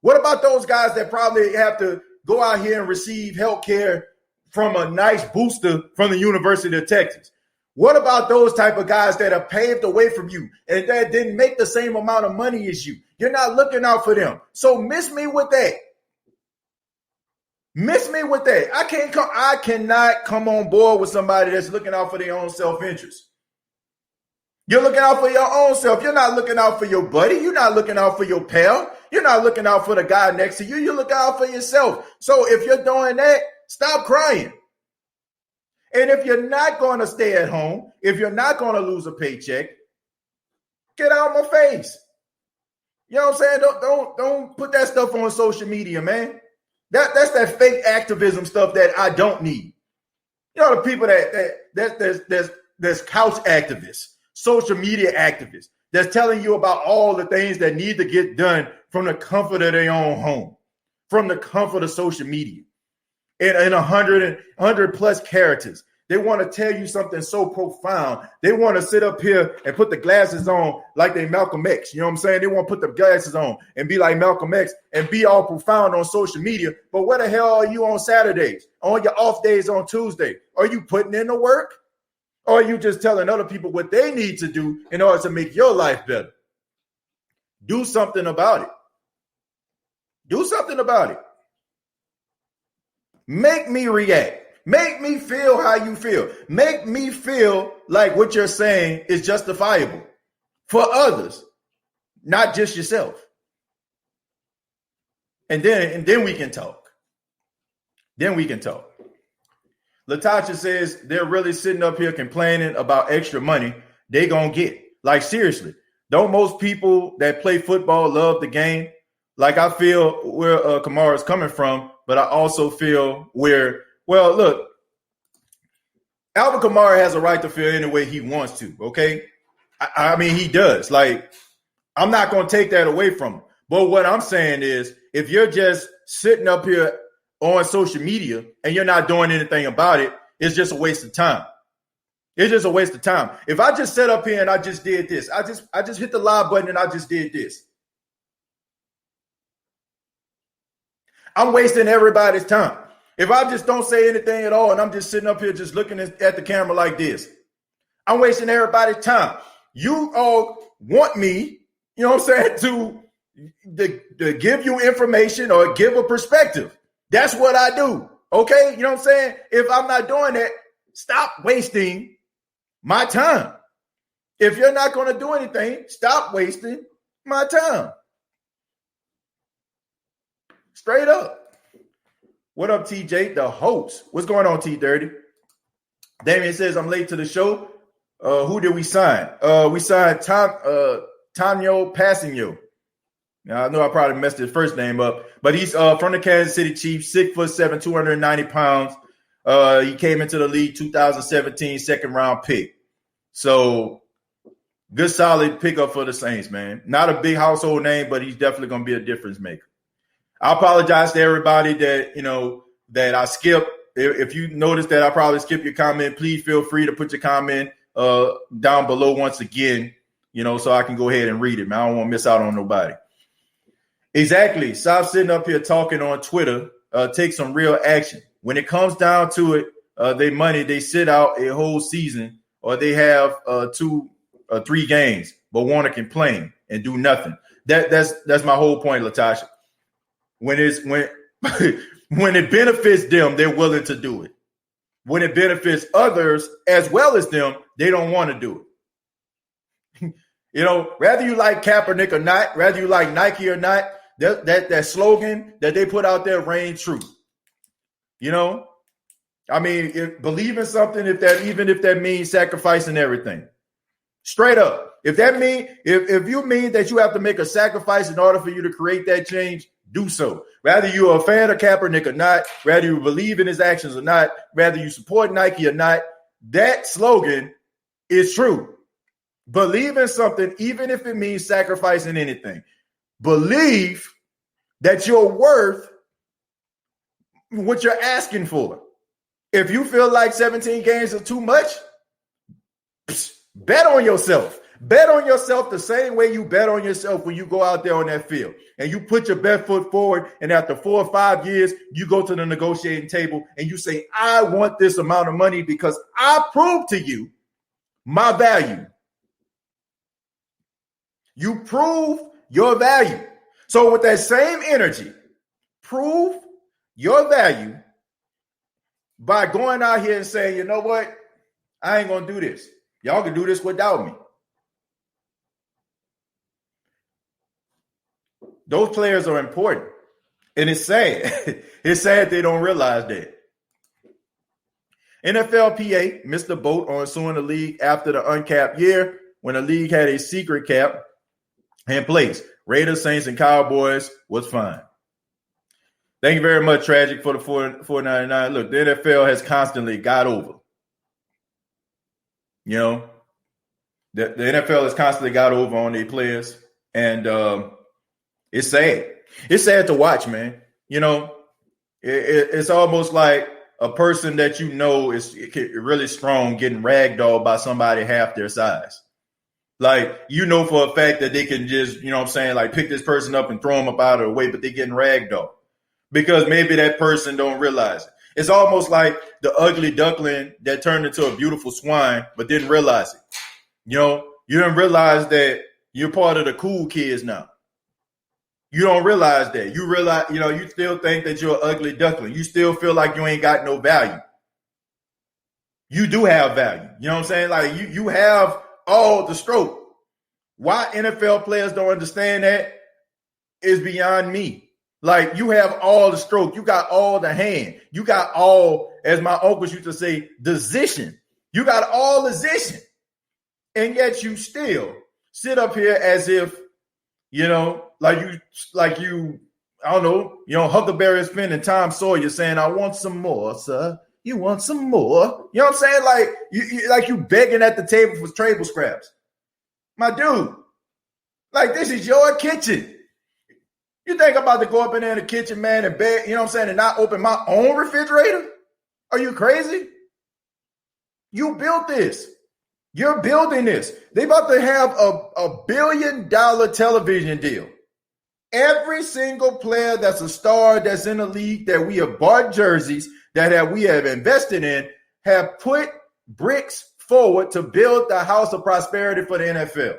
What about those guys that probably have to go out here and receive health care from a nice booster from the University of Texas? What about those type of guys that are paved the way from you and that didn't make the same amount of money as you? You're not looking out for them. So miss me with that. Miss me with that. I cannot come on board with somebody that's looking out for their own self-interest. You're looking out for your own self. You're not looking out for your buddy. You're not looking out for your pal. You're not looking out for the guy next to you. You're looking out for yourself. So if you're doing that, stop crying. And if you're not going to stay at home, if you're not going to lose a paycheck, get out of my face. You know what I'm saying? Don't put that stuff on social media, man. That's that fake activism stuff that I don't need. You know, the people there's couch activists, social media activists that's telling you about all the things that need to get done from the comfort of their own home, from the comfort of social media. In 100 plus characters. They want to tell you something so profound. They want to sit up here and put the glasses on like they Malcolm X. You know what I'm saying? They want to put the glasses on and be like Malcolm X and be all profound on social media. But where the hell are you on Saturdays? On your off days on Tuesday? Are you putting in the work? Or are you just telling other people what they need to do in order to make your life better? Do something about it. Do something about it. Make me react. Make me feel how you feel. Make me feel like what you're saying is justifiable for others, not just yourself. And then we can talk. Then we can talk. Latasha says they're really sitting up here complaining about extra money they gonna get. Like, seriously, don't most people that play football love the game? Like, I feel where Kamara's coming from, but I also feel well, look, Alvin Kamara has a right to feel any way he wants to, okay? I mean, he does. Like, I'm not going to take that away from him. But what I'm saying is, if you're just sitting up here on social media and you're not doing anything about it, it's just a waste of time. It's just a waste of time. If I just sat up here and I just did this, I just hit the live button and I just did this, I'm wasting everybody's time. If I just don't say anything at all and I'm just sitting up here just looking at the camera like this, I'm wasting everybody's time. You all want me, you know what I'm saying, to give you information or give a perspective. That's what I do. Okay? You know what I'm saying? If I'm not doing that, stop wasting my time. If you're not going to do anything, stop wasting my time. Straight up. What up, TJ, the host? What's going on, T30? Damien says, I'm late to the show. Who did we sign? We signed Tonyo Passigno. Now, I know I probably messed his first name up, but he's from the Kansas City Chiefs, 6'7", 290 pounds. He came into the league 2017, second round pick. So good, solid pickup for the Saints, man. Not a big household name, but he's definitely going to be a difference maker. I apologize to everybody that I skipped. If you notice that I probably skipped your comment, please feel free to put your comment down below once again, so I can go ahead and read it, man. I don't want to miss out on nobody. Exactly. Stop sitting up here talking on Twitter. Take some real action. When it comes down to it, they sit out a whole season, or they have 2 or 3 games, but want to complain and do nothing. That's my whole point, Latasha. When when it benefits them, they're willing to do it. When it benefits others as well as them, they don't want to do it. Whether you like Kaepernick or not, whether you like Nike or not, that slogan that they put out there reigns true. I mean, believe in something, even if that means sacrificing everything. Straight up. If you mean that you have to make a sacrifice in order for you to create that change, do so. Whether you're a fan of Kaepernick or not, whether you believe in his actions or not, whether you support Nike or not, that slogan is true. Believe in something, even if it means sacrificing anything. Believe that you're worth what you're asking for. If you feel like 17 games are too much, bet on yourself. Bet on yourself the same way you bet on yourself when you go out there on that field and you put your best foot forward. And after 4 or 5 years, you go to the negotiating table and you say, I want this amount of money because I proved to you my value. You prove your value. So with that same energy, prove your value by going out here and saying, you know what? I ain't going to do this. Y'all can do this without me. Those players are important. And it's sad. It's sad they don't realize that. NFLPA missed the boat on suing the league after the uncapped year when the league had a secret cap in place. Raiders, Saints, and Cowboys was fine. Thank you very much, Tragic, for the 499. Look, the NFL has constantly got over. The NFL has constantly got over on their players. And it's sad. It's sad to watch, man. It's almost like a person that is really strong getting ragdolled by somebody half their size. Like, for a fact that they can just, like pick this person up and throw them up out of the way, but they're getting ragdolled because maybe that person don't realize it. It's almost like the ugly duckling that turned into a beautiful swine, but didn't realize it. You didn't realize that you're part of the cool kids now. You don't realize that. You realize, you still think that you're an ugly duckling. You still feel like you ain't got no value. You do have value. You know what I'm saying? Like you have all the stroke. Why NFL players don't understand that is beyond me. Like, you have all the stroke. You got all the hand. You got all, as my uncles used to say, decision. You got all decision. And yet you still sit up here as if, like you, I don't know, Huckleberry Finn and Tom Sawyer saying, I want some more, sir. You want some more? You know what I'm saying? Like you begging at the table for table scraps. My dude, like, this is your kitchen. You think I'm about to go up in there in the kitchen, man, and beg, and not open my own refrigerator? Are you crazy? You built this. You're building this. They about to have a $1 billion television deal. Every single player that's a star that's in the league that we have bought jerseys, that we have invested in, have put bricks forward to build the house of prosperity for the NFL.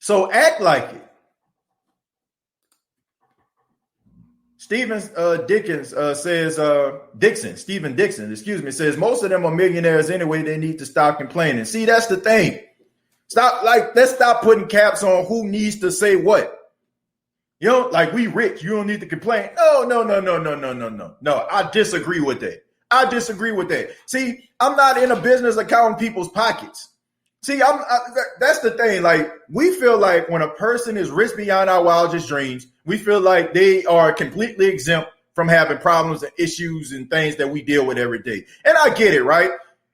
So act like it. Stephen Dixon says most of them are millionaires anyway. They need to stop complaining. See, that's the thing. Let's stop putting caps on who needs to say what. Like, we rich. You don't need to complain. No. I disagree with that. See, I'm not in a business of counting people's pockets. See, that's the thing. Like, we feel like when a person is rich beyond our wildest dreams, we feel like they are completely exempt from having problems and issues and things that we deal with every day. And I get it, right?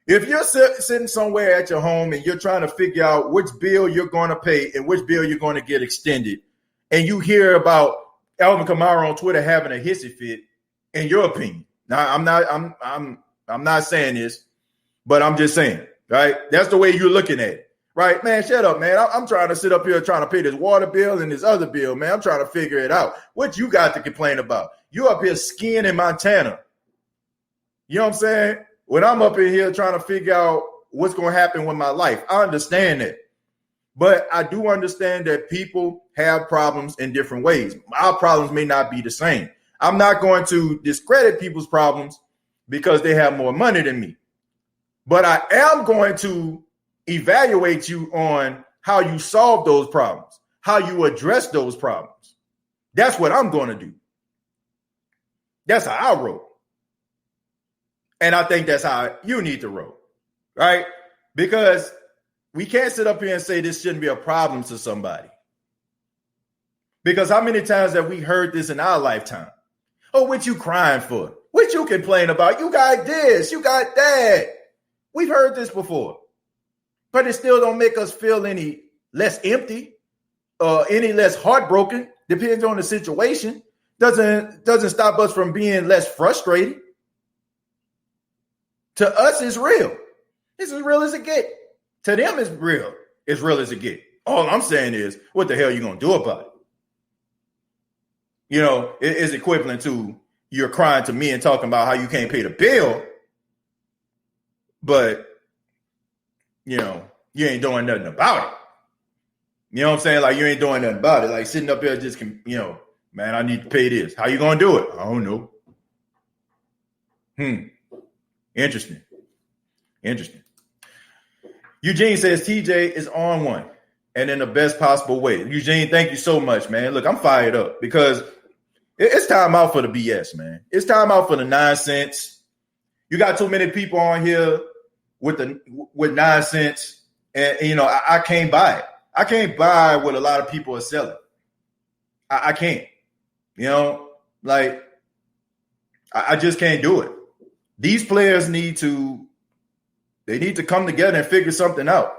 If you're sitting somewhere at your home and you're trying to figure out which bill you're going to pay and which bill you're going to get extended, and you hear about Alvin Kamara on Twitter having a hissy fit, in your opinion. Now, I'm not saying this, but I'm just saying. Right? That's the way you're looking at it. right? Man, shut up, man. I'm trying to sit up here trying to pay this water bill and this other bill, man. I'm trying to figure it out. What you got to complain about? You up here skiing in Montana. You know what I'm saying? When I'm up in here trying to figure out what's going to happen with my life, I understand that. But I do understand that people have problems in different ways. Our problems may not be the same. I'm not going to discredit people's problems because they have more money than me. But I am going to evaluate you on how you solve those problems, how you address those problems. That's what I'm going to do. That's how I roll. And I think that's how you need to roll, right? Because we can't sit up here and say this shouldn't be a problem to somebody. Because how many times have we heard this in our lifetime? Oh, what you crying for? What you complain about? You got this, you got that. We've heard this before. But it still don't make us feel any less empty or any less heartbroken. Depends on the situation. Doesn't stop us from being less frustrated. To us, it's real. It's as real as it get. To them, it's real as it get. All I'm saying is, what the hell are you going to do about it? You know, it's equivalent to you're crying to me and talking about how you can't pay the bill, but, you know, you ain't doing nothing about it. You know what I'm saying? Like, you ain't doing nothing about it. Like, sitting up here just, you know, man, I need to pay this. How you going to do it? I don't know. Interesting. Eugene says TJ is on one and in the best possible way. Eugene, thank you so much, man. Look, I'm fired up because it's time out for the BS, man. It's time out for the nonsense. You got too many people on here with nonsense, and you know I can't buy it. I can't buy what a lot of people are selling. I can't. You know, like I just can't do it. These players need to come together and figure something out.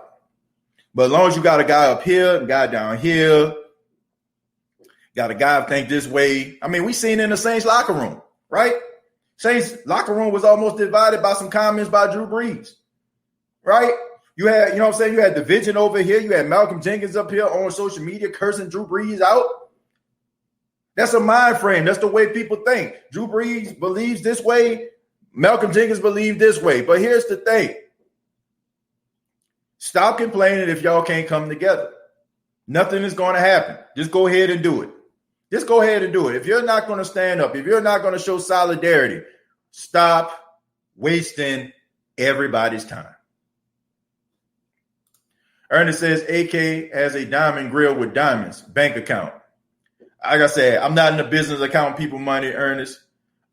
But as long as you got a guy up here, a guy down here, got a guy think this way. I mean, we seen in the Saints locker room, right? Saints locker room was almost divided by some comments by Drew Brees, right? You had, you know what I'm saying? You had division over here. You had Malcolm Jenkins up here on social media cursing Drew Brees out. That's a mind frame. That's the way people think. Drew Brees believes this way. Malcolm Jenkins believed this way. But here's the thing. Stop complaining if y'all can't come together. Nothing is going to happen. Just go ahead and do it. Just go ahead and do it. If you're not going to stand up, if you're not going to show solidarity, stop wasting everybody's time. Ernest says AK has a diamond grill with diamonds, bank account. Like I said, I'm not in the business of counting people money, Ernest.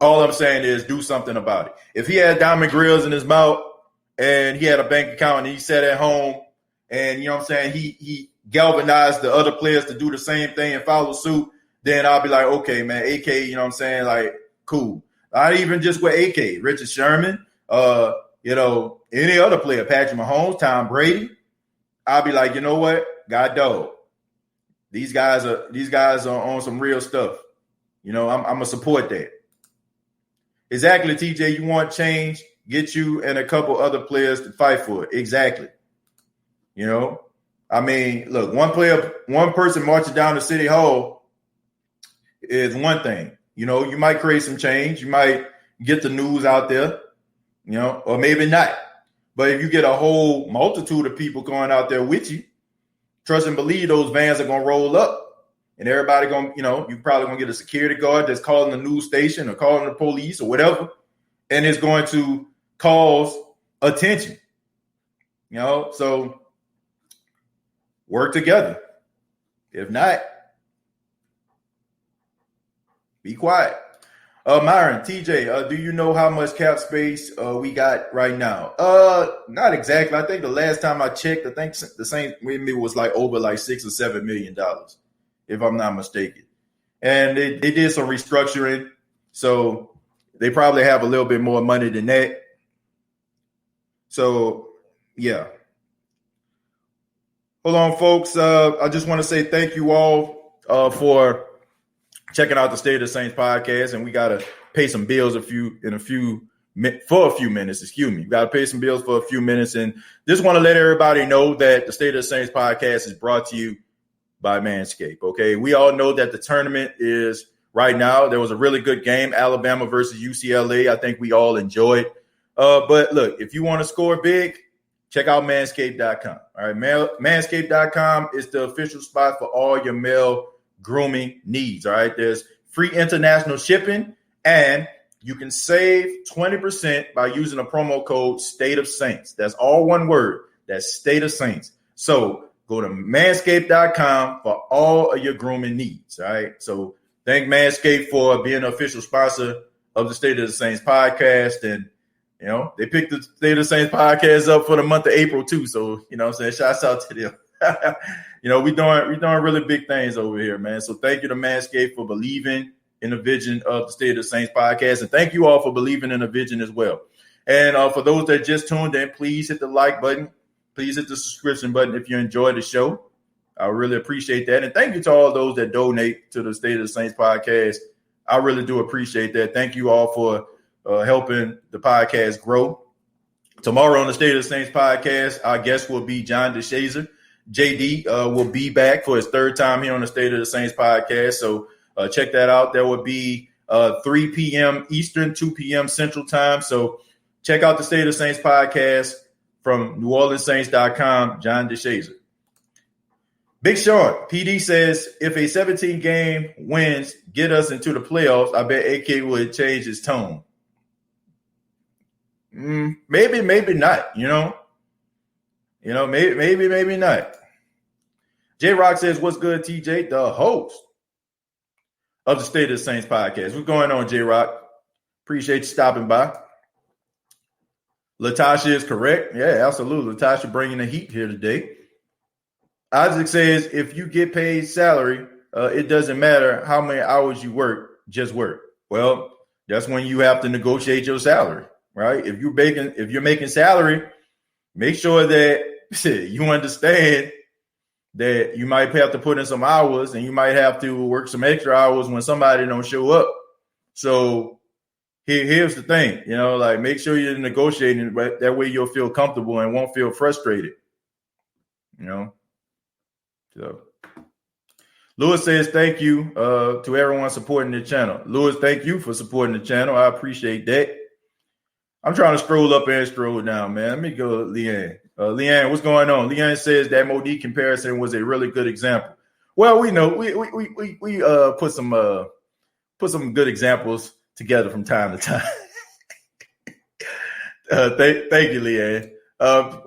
All I'm saying is do something about it. If he had diamond grills in his mouth and he had a bank account and he sat at home and, you know what I'm saying, he galvanized the other players to do the same thing and follow suit, then I'll be like, okay, man, AK, you know what I'm saying, like, cool. Not even just with AK, Richard Sherman, you know, any other player, Patrick Mahomes, Tom Brady, I'll be like, you know what, God dog, these guys are on some real stuff. You know, I'm gonna support that. Exactly, TJ. You want change? Get you and a couple other players to fight for it. Exactly. You know, I mean, look, one person marching down to City Hall is one thing. You know, you might create some change. You might get the news out there, you know, or maybe not. But if you get a whole multitude of people going out there with you, trust and believe those vans are going to roll up. And everybody going to, you know, you probably going to get a security guard that's calling the news station or calling the police or whatever. And it's going to cause attention. You know, so work together. If not, be quiet. Myron, TJ, do you know how much cap space we got right now? Not exactly. I think the last time I checked, I think the same with me was like over like $6 or $7 million, if I'm not mistaken. And they did some restructuring, so they probably have a little bit more money than that. So, yeah. Hold on, folks. I just want to say thank you all for checking out the State of the Saints podcast, and we got to pay some bills in a few for a few minutes. Excuse me. You got to pay some bills for a few minutes. And just want to let everybody know that the State of the Saints podcast is brought to you by Manscaped. Okay. We all know that the tournament is right now. There was a really good game, Alabama versus UCLA. I think we all enjoyed. But look, if you want to score big, check out manscaped.com. All right. Manscaped.com is the official spot for all your male grooming needs. All right. There's free international shipping, and you can save 20% by using a promo code State of Saints. That's all one word. That's State of Saints. So go to manscaped.com for all of your grooming needs. All right. So thank Manscaped for being an official sponsor of the State of the Saints podcast. And, you know, they picked the State of the Saints podcast up for the month of April too. So, you know what I'm saying? Shouts out to them. You know, we're doing really big things over here, man. So thank you to Manscaped for believing in the vision of the State of the Saints podcast. And thank you all for believing in the vision as well. And for those that just tuned in, please hit the like button. Please hit the subscription button if you enjoy the show. I really appreciate that. And thank you to all those that donate to the State of the Saints podcast. I really do appreciate that. Thank you all for helping the podcast grow. Tomorrow on the State of the Saints podcast, our guest will be John DeShazer. JD will be back for his third time here on the State of the Saints podcast. So check that out. There will be 3 p.m. Eastern, 2 p.m. Central time. So check out the State of the Saints podcast from NewOrleansSaints.com, John DeShazer. Big Sean, PD says, if a 17-game wins get us into the playoffs, I bet AK would change his tone. Maybe not, you know. You know, maybe not. J-Rock says, what's good, TJ? The host of the State of the Saints podcast. What's going on, J-Rock? Appreciate you stopping by. Latasha is correct. Yeah, absolutely. Latasha bringing the heat here today. Isaac says, if you get paid salary, it doesn't matter how many hours you work, just work. Well, that's when you have to negotiate your salary, right? If you're making salary, make sure that you understand that you might have to put in some hours and you might have to work some extra hours when somebody don't show up. So here's the thing, you know, like make sure you're negotiating, but that way you'll feel comfortable and won't feel frustrated, you know. So Lewis says, thank you to everyone supporting the channel. Lewis, thank you for supporting the channel. I appreciate that. I'm trying to scroll up and scroll down, man. Let me go to Leanne. Leanne, what's going on? Leanne says that Modi comparison was a really good example. Well, we know we put some good examples together from time to time. Thank you, Leanne.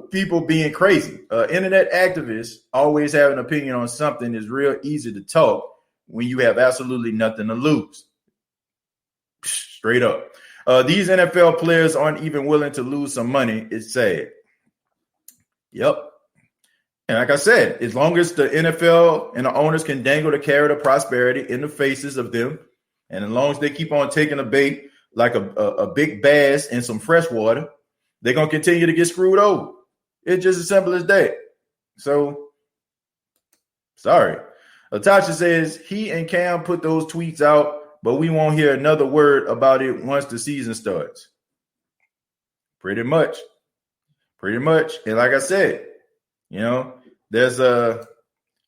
People being crazy. Internet activists always have an opinion on something is real easy to talk when you have absolutely nothing to lose. Straight up. These NFL players aren't even willing to lose some money. It's sad. Yep. And like I said, as long as the NFL and the owners can dangle the carrot of prosperity in the faces of them, and as long as they keep on taking a bait like a big bass in some fresh water, they're going to continue to get screwed over. It's just as simple as that. So, sorry. Latasha says, he and Cam put those tweets out, but we won't hear another word about it once the season starts. Pretty much. And like I said, you know, there's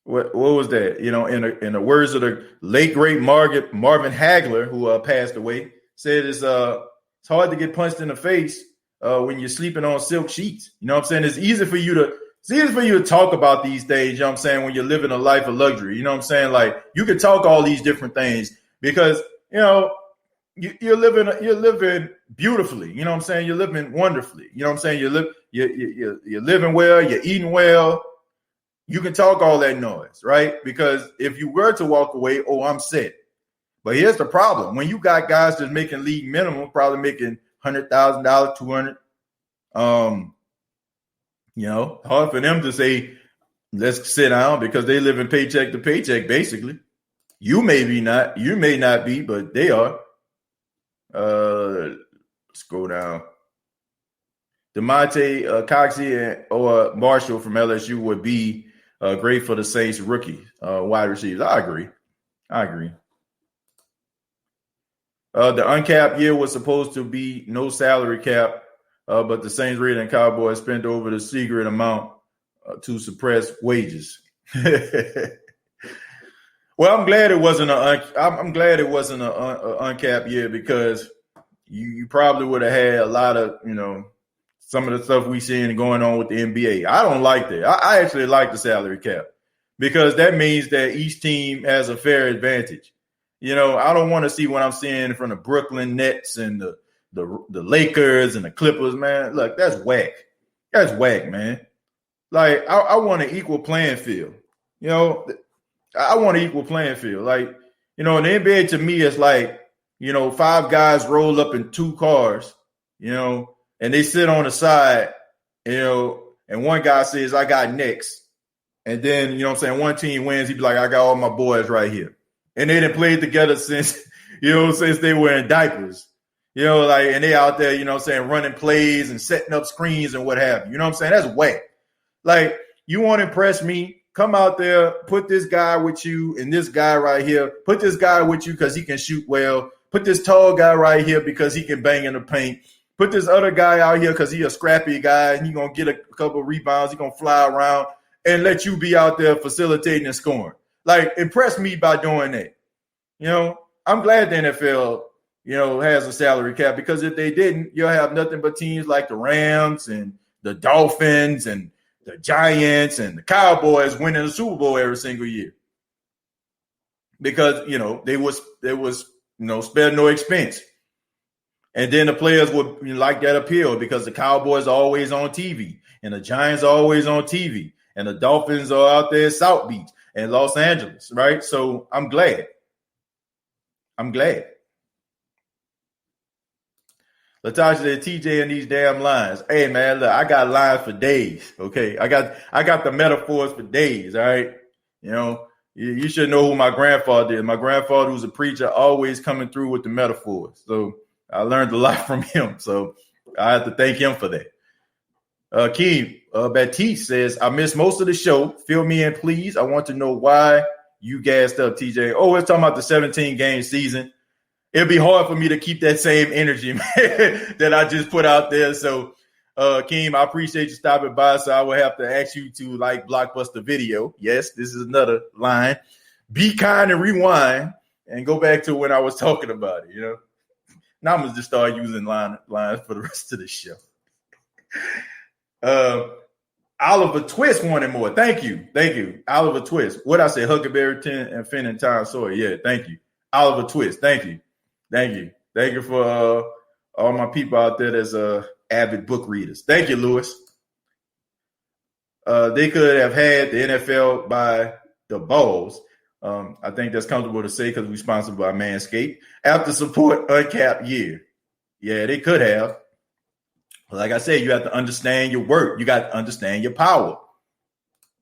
what was that? You know, in the words of the late great Marvin Hagler, who passed away, said it's hard to get punched in the face when you're sleeping on silk sheets. You know what I'm saying? It's easy for you to talk about these things, you know what I'm saying, when you're living a life of luxury. You know what I'm saying? Like you can talk all these different things because, you know, you're living beautifully. You know what I'm saying? You're living wonderfully. You know what I'm saying? You're living well, you're eating well. You can talk all that noise, right? Because if you were to walk away, I'm set. But here's the problem. When you got guys that's making league minimum, probably making $100,000, $200,000, you know, hard for them to say, let's sit down because they live in paycheck to paycheck, basically. You may not be, but they are. Let's go down. DeMonte Coxey or Marshall from LSU would be great for the Saints rookie wide receivers. I agree. The uncapped year was supposed to be no salary cap, but the Saints, Raiders, and Cowboys spent over the secret amount to suppress wages. Well, I'm glad it wasn't an uncapped year, because you probably would have had a lot of, some of the stuff we seen going on with the NBA. I don't like that. I actually like the salary cap, because that means that each team has a fair advantage. I don't want to see what I'm seeing from the Brooklyn Nets and the Lakers and the Clippers, man. Look, that's whack. That's whack, man. Like, I want an equal playing field. I want an equal playing field. Like, in the NBA, to me, it's like, 5 guys roll up in 2 cars, and they sit on the side, and one guy says, I got next. And then, one team wins, he'd be like, I got all my boys right here. And they done played together since they were in diapers. And they out there, running plays and setting up screens and what have you. That's whack. Like, you want to impress me? Come out there, put this guy with you and this guy right here. Put this guy with you because he can shoot well. Put this tall guy right here because he can bang in the paint. Put this other guy out here because he's a scrappy guy and he's going to get a couple of rebounds. He's going to fly around and let you be out there facilitating and scoring. Like, impress me by doing that. I'm glad the NFL, has a salary cap, because if they didn't, you'll have nothing but teams like the Rams and the Dolphins and the Giants and the Cowboys winning the Super Bowl every single year, because, they was spare no expense. And then the players would like that appeal, because the Cowboys are always on TV and the Giants are always on TV and the Dolphins are out there at South Beach and Los Angeles, right? So I'm glad. Latasha said, TJ and these damn lines. Hey, man, look, I got lines for days, okay? I got the metaphors for days, all right? You should know who my grandfather is. My grandfather, who's a preacher, always coming through with the metaphors. So I learned a lot from him. So I have to thank him for that. Keem Baptiste says, I missed most of the show. Fill me in, please. I want to know why you gassed up, TJ. Oh, we're talking about the 17-game season. It'd be hard for me to keep that same energy, man, that I just put out there. So, Keem, I appreciate you stopping by. So I will have to ask you to like Blockbuster Video. Yes, this is another line. Be kind and rewind and go back to when I was talking about it, Now I'm going to just start using lines for the rest of the show. Oliver Twist wanted more. Thank you. Oliver Twist. What I say, Huckleberry 10 and Finn and Tom Sawyer. Yeah, thank you. Oliver Twist. Thank you. Thank you for all my people out there that's avid book readers. Thank you, Lewis. They could have had the NFL by the balls. I think that's comfortable to say because we're sponsored by Manscaped. After support uncapped year. Yeah, they could have. Like I said, you have to understand your work. You got to understand your power.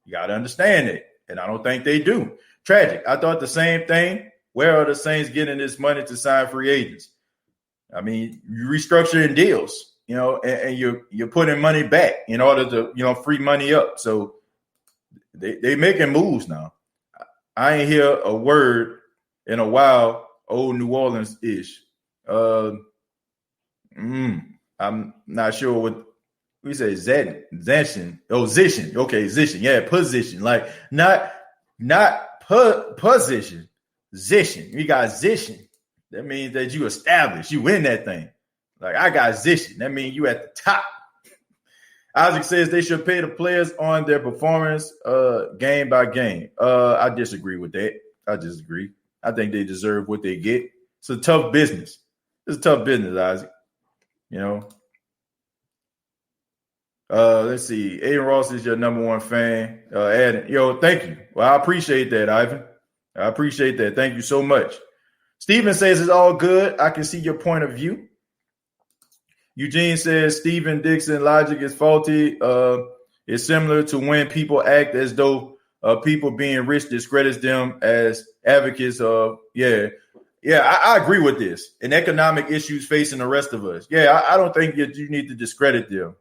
You got to understand it. And I don't think they do. Tragic. I thought the same thing. Where are the Saints getting this money to sign free agents? I mean, you're restructuring deals, and you're putting money back in order to, free money up. So they making moves now. I ain't hear a word in a while, old New Orleans-ish. I'm not sure what we say. Zishin. Oh, Zishin. Okay, Zishin. Yeah, position. Like not position. Zishin. You got Zishin. That means that you established. You win that thing. Like, I got Zishin. That means you at the top. Isaac says they should pay the players on their performance game by game. I disagree with that. I disagree. I think they deserve what they get. It's a tough business. It's a tough business, Isaac. Let's see. Aiden Ross is your number one fan. Adam, thank you. Well, I appreciate that, Ivan. I appreciate that. Thank you so much. Steven says it's all good. I can see your point of view. Eugene says Steven Dixon logic is faulty. It's similar to when people act as though people being rich discredits them as advocates of, I agree with this. And economic issues facing the rest of us. I don't think that you need to discredit them.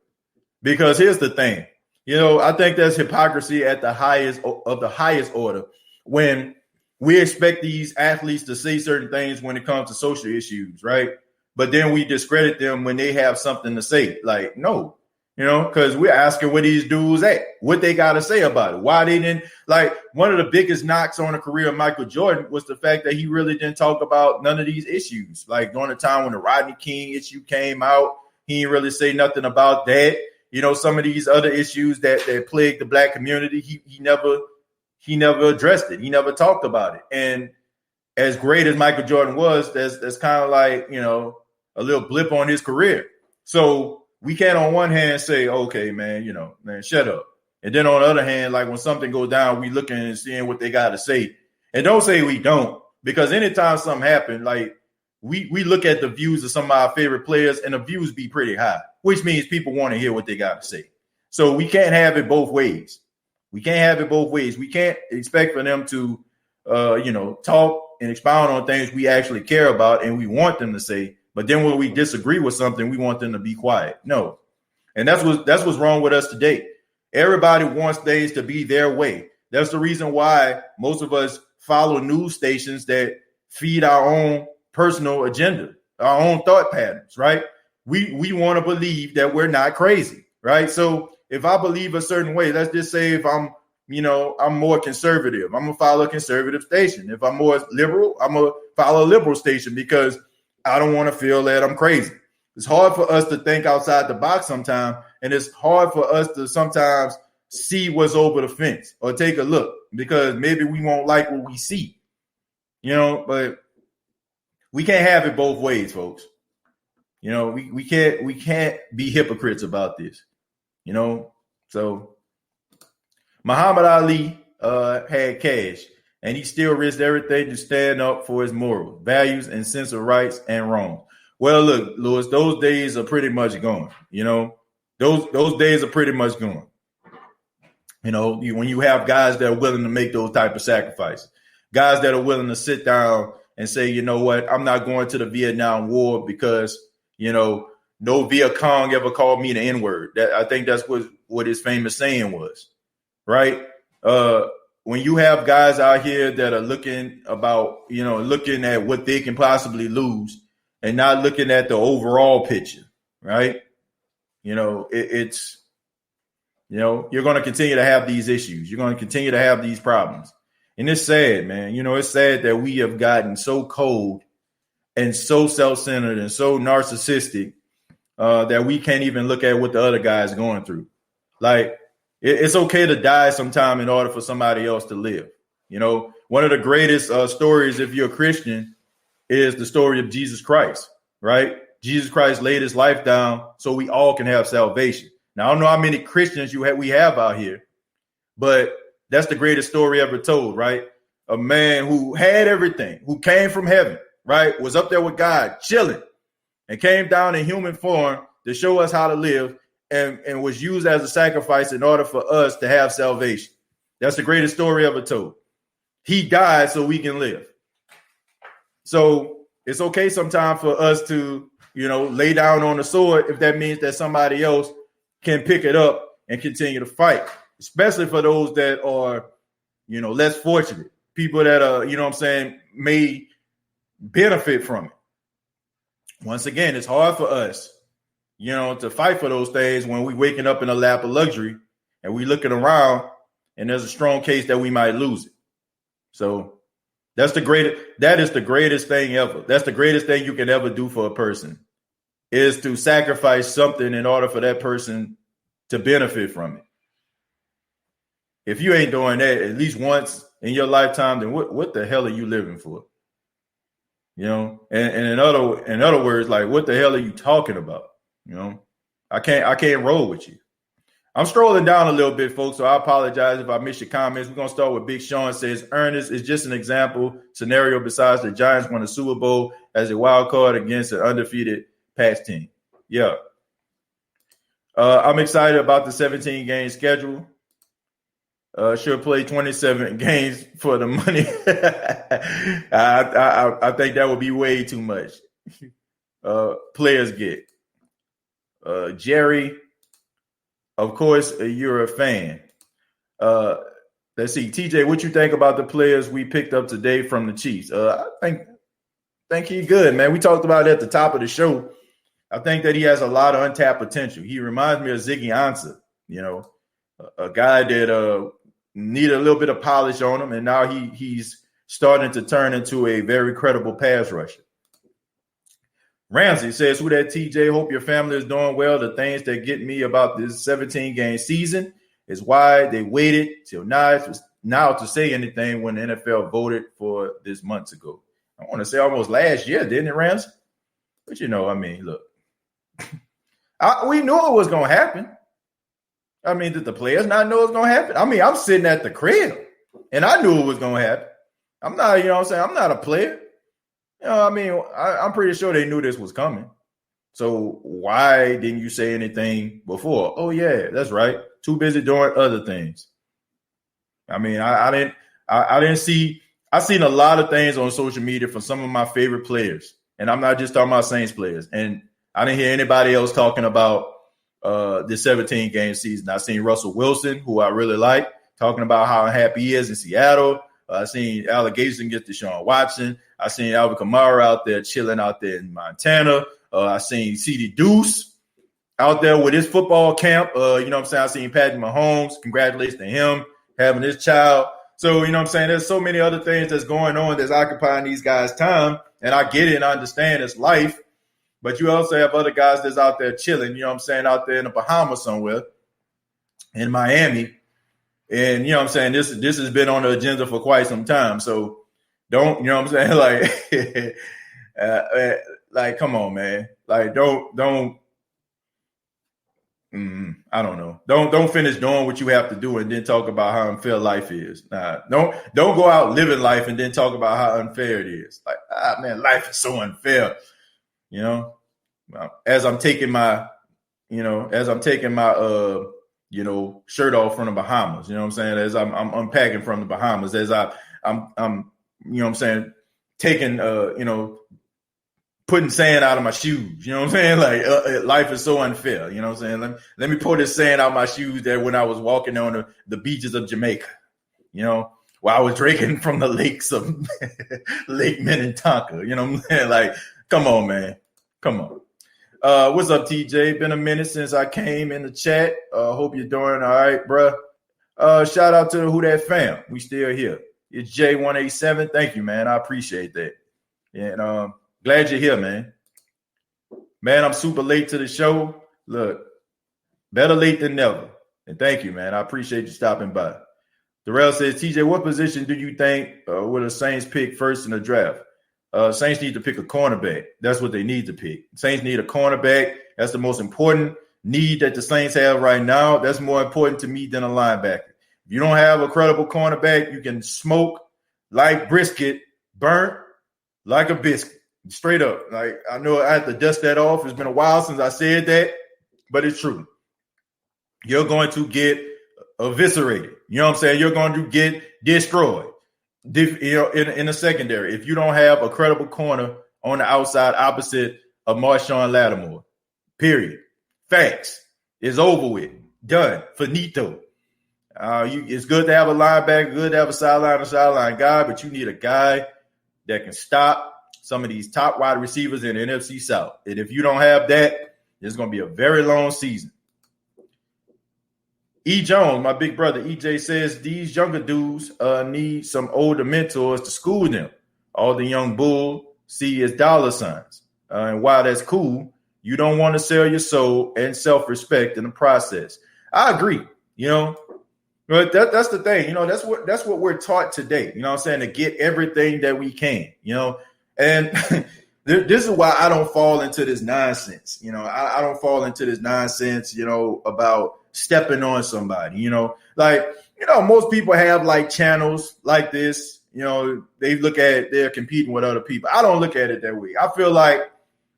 Because here's the thing. I think there's hypocrisy at the highest order when we expect these athletes to say certain things when it comes to social issues, right? But then we discredit them when they have something to say. Like, no, because we're asking where these dudes at, what they got to say about it, why they didn't. Like, one of the biggest knocks on the career of Michael Jordan was the fact that he really didn't talk about none of these issues. Like, during the time when the Rodney King issue came out, he didn't really say nothing about that. Some of these other issues that plague the black community, he never addressed it. He never talked about it. And as great as Michael Jordan was, that's kind of like, a little blip on his career. So we can't on one hand say, okay, man, shut up. And then on the other hand, like when something goes down, we looking and seeing what they got to say. And don't say we don't, because anytime something happens, like we look at the views of some of our favorite players and the views be pretty high, which means people want to hear what they got to say. So we can't have it both ways. We can't expect for them to, talk and expound on things we actually care about and we want them to say. But then when we disagree with something, we want them to be quiet. No. And that's what's wrong with us today. Everybody wants things to be their way. That's the reason why most of us follow news stations that feed our own personal agenda, our own thought patterns, right? We want to believe that we're not crazy, right? So if I believe a certain way, let's just say if I'm more conservative, I'm going to follow a conservative station. If I'm more liberal, I'm going to follow a liberal station because I don't want to feel that I'm crazy. It's hard for us to think outside the box sometimes, and it's hard for us to sometimes see what's over the fence or take a look because maybe we won't like what we see, but we can't have it both ways, folks. We can't be hypocrites about this, So Muhammad Ali had cash, and he still risked everything to stand up for his morals, values, and sense of rights and wrongs. Well, look, Lewis, those days are pretty much gone. Those days are pretty much gone. When you have guys that are willing to make those type of sacrifices, guys that are willing to sit down and say, you know what, I'm not going to the Vietnam War because, no Viet Cong ever called me the N-word. I think that's what his famous saying was, right? When you have guys out here that are looking at what they can possibly lose and not looking at the overall picture, right? You're going to continue to have these issues. You're going to continue to have these problems. And it's sad, man. It's sad that we have gotten so cold and so self-centered and so narcissistic that we can't even look at what the other guy is going through. Like, it's okay to die sometime in order for somebody else to live. One of the greatest stories, if you're a Christian, is the story of Jesus Christ, right? Jesus Christ laid his life down so we all can have salvation. Now, I don't know how many Christians we have out here, but that's the greatest story ever told, right? A man who had everything, who came from heaven, right? Was up there with God, chilling, and came down in human form to show us how to live. And was used as a sacrifice in order for us to have salvation. That's the greatest story ever told. He died so we can live. So it's okay sometimes for us to, lay down on the sword if that means that somebody else can pick it up and continue to fight, especially for those that are, less fortunate, people that are, may benefit from it. Once again, it's hard for us to fight for those things when we waking up in a lap of luxury and we looking around and there's a strong case that we might lose it. So that is the greatest thing ever. That's the greatest thing you can ever do for a person is to sacrifice something in order for that person to benefit from it. If you ain't doing that at least once in your lifetime, then what the hell are you living for? And in other words, like, what the hell are you talking about? I can't roll with you. I'm strolling down a little bit, folks, so I apologize if I miss your comments. We're going to start with Big Sean. Says, Ernest is just an example scenario besides the Giants won a Super Bowl as a wild card against an undefeated Pats team. Yeah. I'm excited about the 17-game schedule. Should play 27 games for the money. I think that would be way too much. Players get. Jerry, of course, you're a fan. let's see, TJ, what you think about the players we picked up today from the Chiefs? I think he's good, man. We talked about it at the top of the show. I think that he has a lot of untapped potential. He reminds me of Ziggy Ansah, a guy that needed a little bit of polish on him, and now he's starting to turn into a very credible pass rusher. Ramsey says, who that TJ? Hope your family is doing well. The things that get me about this 17-game season is why they waited till now to say anything when the NFL voted for this months ago. I want to say almost last year, didn't it, Ramsey? But look, we knew it was going to happen. Did the players not know it was going to happen? I'm sitting at the crib, and I knew it was going to happen. I'm not, I'm not a player. I'm pretty sure they knew this was coming. So why didn't you say anything before? Oh, yeah, that's right. Too busy doing other things. I didn't see – I've seen a lot of things on social media from some of my favorite players, and I'm not just talking about Saints players. And I didn't hear anybody else talking about this 17-game season. I seen Russell Wilson, who I really like, talking about how happy he is in Seattle. I seen allegations get Deshaun Watson. I seen Alvin Kamara out there chilling out there in Montana. I seen CD Deuce out there with his football camp. I seen Patrick Mahomes. Congratulations to him having his child. So, there's so many other things that's going on that's occupying these guys' time. And I get it and I understand it's life. But you also have other guys that's out there chilling, out there in the Bahamas somewhere, in Miami. And, this has been on the agenda for quite some time. So don't, like, come on, man. Like, don't, I don't know. Don't finish doing what you have to do and then talk about how unfair life is. Nah, don't go out living life and then talk about how unfair it is. Like, man, life is so unfair. As I'm taking my shirt off from the Bahamas, as I'm unpacking from the Bahamas, as I'm taking, putting sand out of my shoes, like life is so unfair, let me pour this sand out my shoes there when I was walking on the beaches of Jamaica, while I was drinking from the lakes of Lake Minnetonka, like, come on, man. Come on. What's up, TJ? Been a minute since I came in the chat. Hope you're doing all right, bruh. Shout out to the Who Dat fam. We still here. It's J187. Thank you, man. I appreciate that. And glad you're here, man. Man, I'm super late to the show. Look, better late than never. And thank you, man. I appreciate you stopping by. Darrell says, TJ, what position do you think will the Saints pick first in the draft? Saints need to pick a cornerback. That's what they need to pick. Saints need a cornerback. That's the most important need that the Saints have right now. That's more important to me than a linebacker. If you don't have a credible cornerback, you can smoke like brisket, burnt like a biscuit. Straight up. Like, I know I have to dust that off. It's been a while since I said that, but it's true. You're going to get eviscerated. You know what I'm saying? You're going to get destroyed. In the secondary, if you don't have a credible corner on the outside opposite of Marshawn Lattimore, period. Facts. It's over with. Done. Finito. It's good to have a linebacker, good to have a sideline guy, but you need a guy that can stop some of these top wide receivers in the NFC South. And if you don't have that, it's going to be a very long season. E. Jones, my big brother, EJ says these younger dudes need some older mentors to school them. All the young bull see is dollar signs. And while that's cool, you don't want to sell your soul and self-respect in the process. I agree, But that's the thing, that's what we're taught today, to get everything that we can, And this is why I don't fall into this nonsense. I don't fall into this nonsense, about stepping on somebody, most people have like channels like this, they look at they're competing with other people. I don't look at it that way. I feel like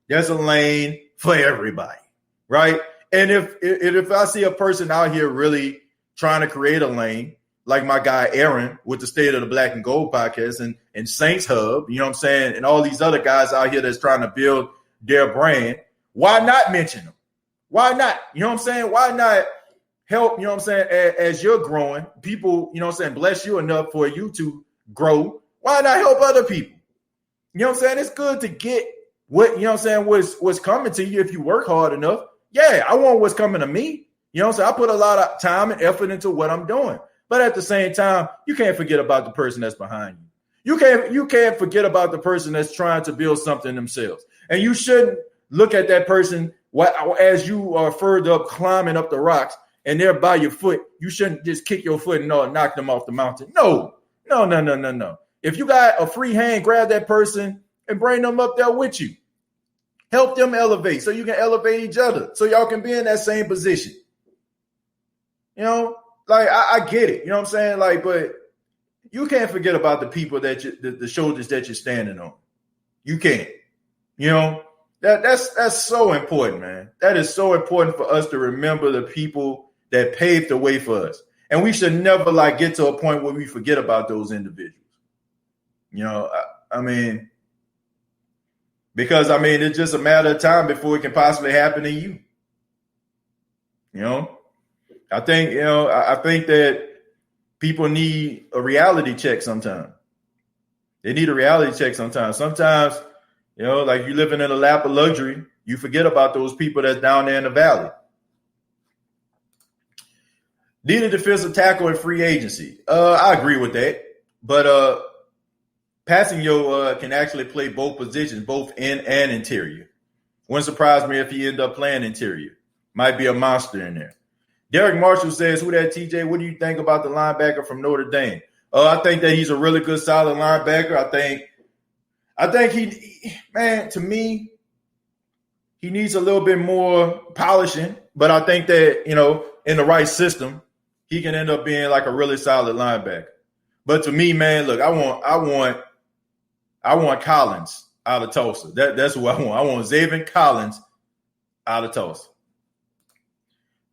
there's a lane for everybody, right? And if I see a person out here really trying to create a lane, like my guy Aaron with the State of the Black and Gold podcast and Saints Hub, and all these other guys out here that's trying to build their brand, why not mention them? Why not? Why not help, you know what I'm saying, as you're growing, people, you know what I'm saying, bless you enough for you to grow. Why not help other people? You know what I'm saying? It's good to get what, you know what I'm saying, what's coming to you if you work hard enough. Yeah, I want what's coming to me. You know what I'm saying? I put a lot of time and effort into what I'm doing. But at the same time, you can't forget about the person that's behind you. You can't forget about the person that's trying to build something themselves. And you shouldn't look at that person as you are further up climbing up the rocks and they're by your foot. You shouldn't just kick your foot and knock them off the mountain. No. If you got a free hand, grab that person and bring them up there with you. Help them elevate so you can elevate each other so y'all can be in that same position. You know, like I get it. You know what I'm saying? Like, but you can't forget about the people that the shoulders that you're standing on. You can't. You know, that's so important, man. That is so important for us to remember the people that paved the way for us. And we should never get to a point where we forget about those individuals. You know, I mean, because it's just a matter of time before it can possibly happen to you. You know, I think that people need a reality check sometimes. They need a reality check sometimes. Sometimes, you know, like you're living in a lap of luxury, you forget about those people that's down there in the valley. Need a defensive tackle in free agency. I agree with that. But Passanio can actually play both positions, both in and interior. Wouldn't surprise me if he ended up playing interior. Might be a monster in there. Derek Marshall says, who that, TJ? What do you think about the linebacker from Notre Dame? I think that he's a really good, solid linebacker. I think he, to me, he needs a little bit more polishing. But I think that, you know, in the right system, he can end up being like a really solid linebacker. But to me, man, look, I want Collins out of Tulsa. That's who I want. I want Zaven Collins out of Tulsa.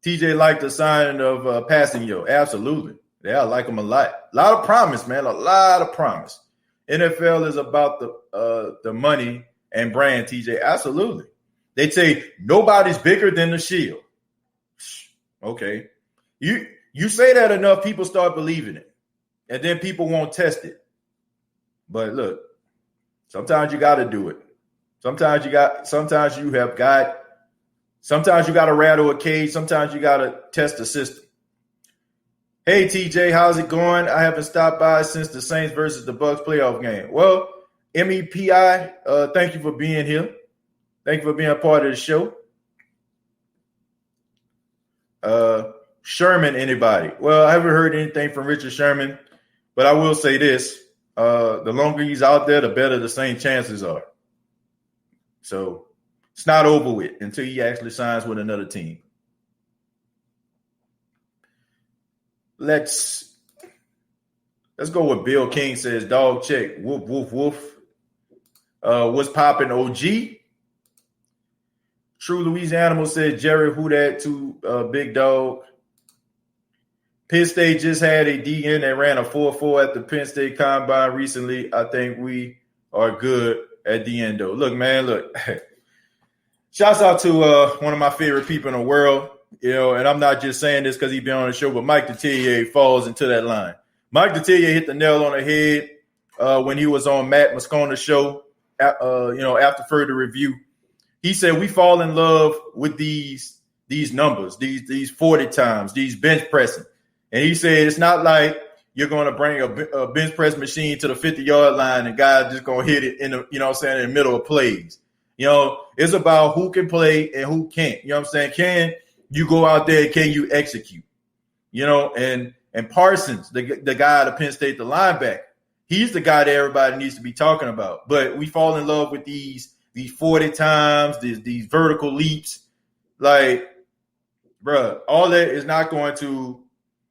TJ liked the signing of Passanio. Absolutely. Yeah, I like him a lot. A lot of promise, man. A lot of promise. NFL is about the money and brand, TJ. Absolutely. They say nobody's bigger than the Shield. Okay. You say that enough, people start believing it. And then people won't test it. But look, sometimes you got to do it. Sometimes you got to rattle a cage. Sometimes you got to test the system. Hey, TJ, how's it going? I haven't stopped by since the Saints versus the Bucs playoff game. Well, MEPI, thank you for being here. Thank you for being a part of the show. Sherman, anybody? Well, I haven't heard anything from Richard Sherman, but I will say this. The longer he's out there, the better the Saints' chances are. So it's not over with until he actually signs with another team. Let's go with Bill King says, dog check. Woof, woof, woof. What's popping, OG? True Louisiana said, Jerry, who that to Big Dog? Penn State just had a DN that ran a 4.4 at the Penn State Combine recently. I think we are good at the end, though. Look, man, look. Shouts out to one of my favorite people in the world, you know, and I'm not just saying this because he's been on the show, but Mike Detillier falls into that line. Mike Detillier hit the nail on the head when he was on Matt Moscona's show, after further review. He said, we fall in love with these numbers, these 40 times, these bench pressing. And he said, it's not like you're going to bring a bench press machine to the 50-yard line and guys just going to hit it in the, you know what I'm saying, in the middle of plays. You know, it's about who can play and who can't. You know what I'm saying? Can you go out there and can you execute? You know, and Parsons, the guy at Penn State, the linebacker, he's the guy that everybody needs to be talking about. But we fall in love with these 40 times, these vertical leaps. Like, bruh, all that is not going to,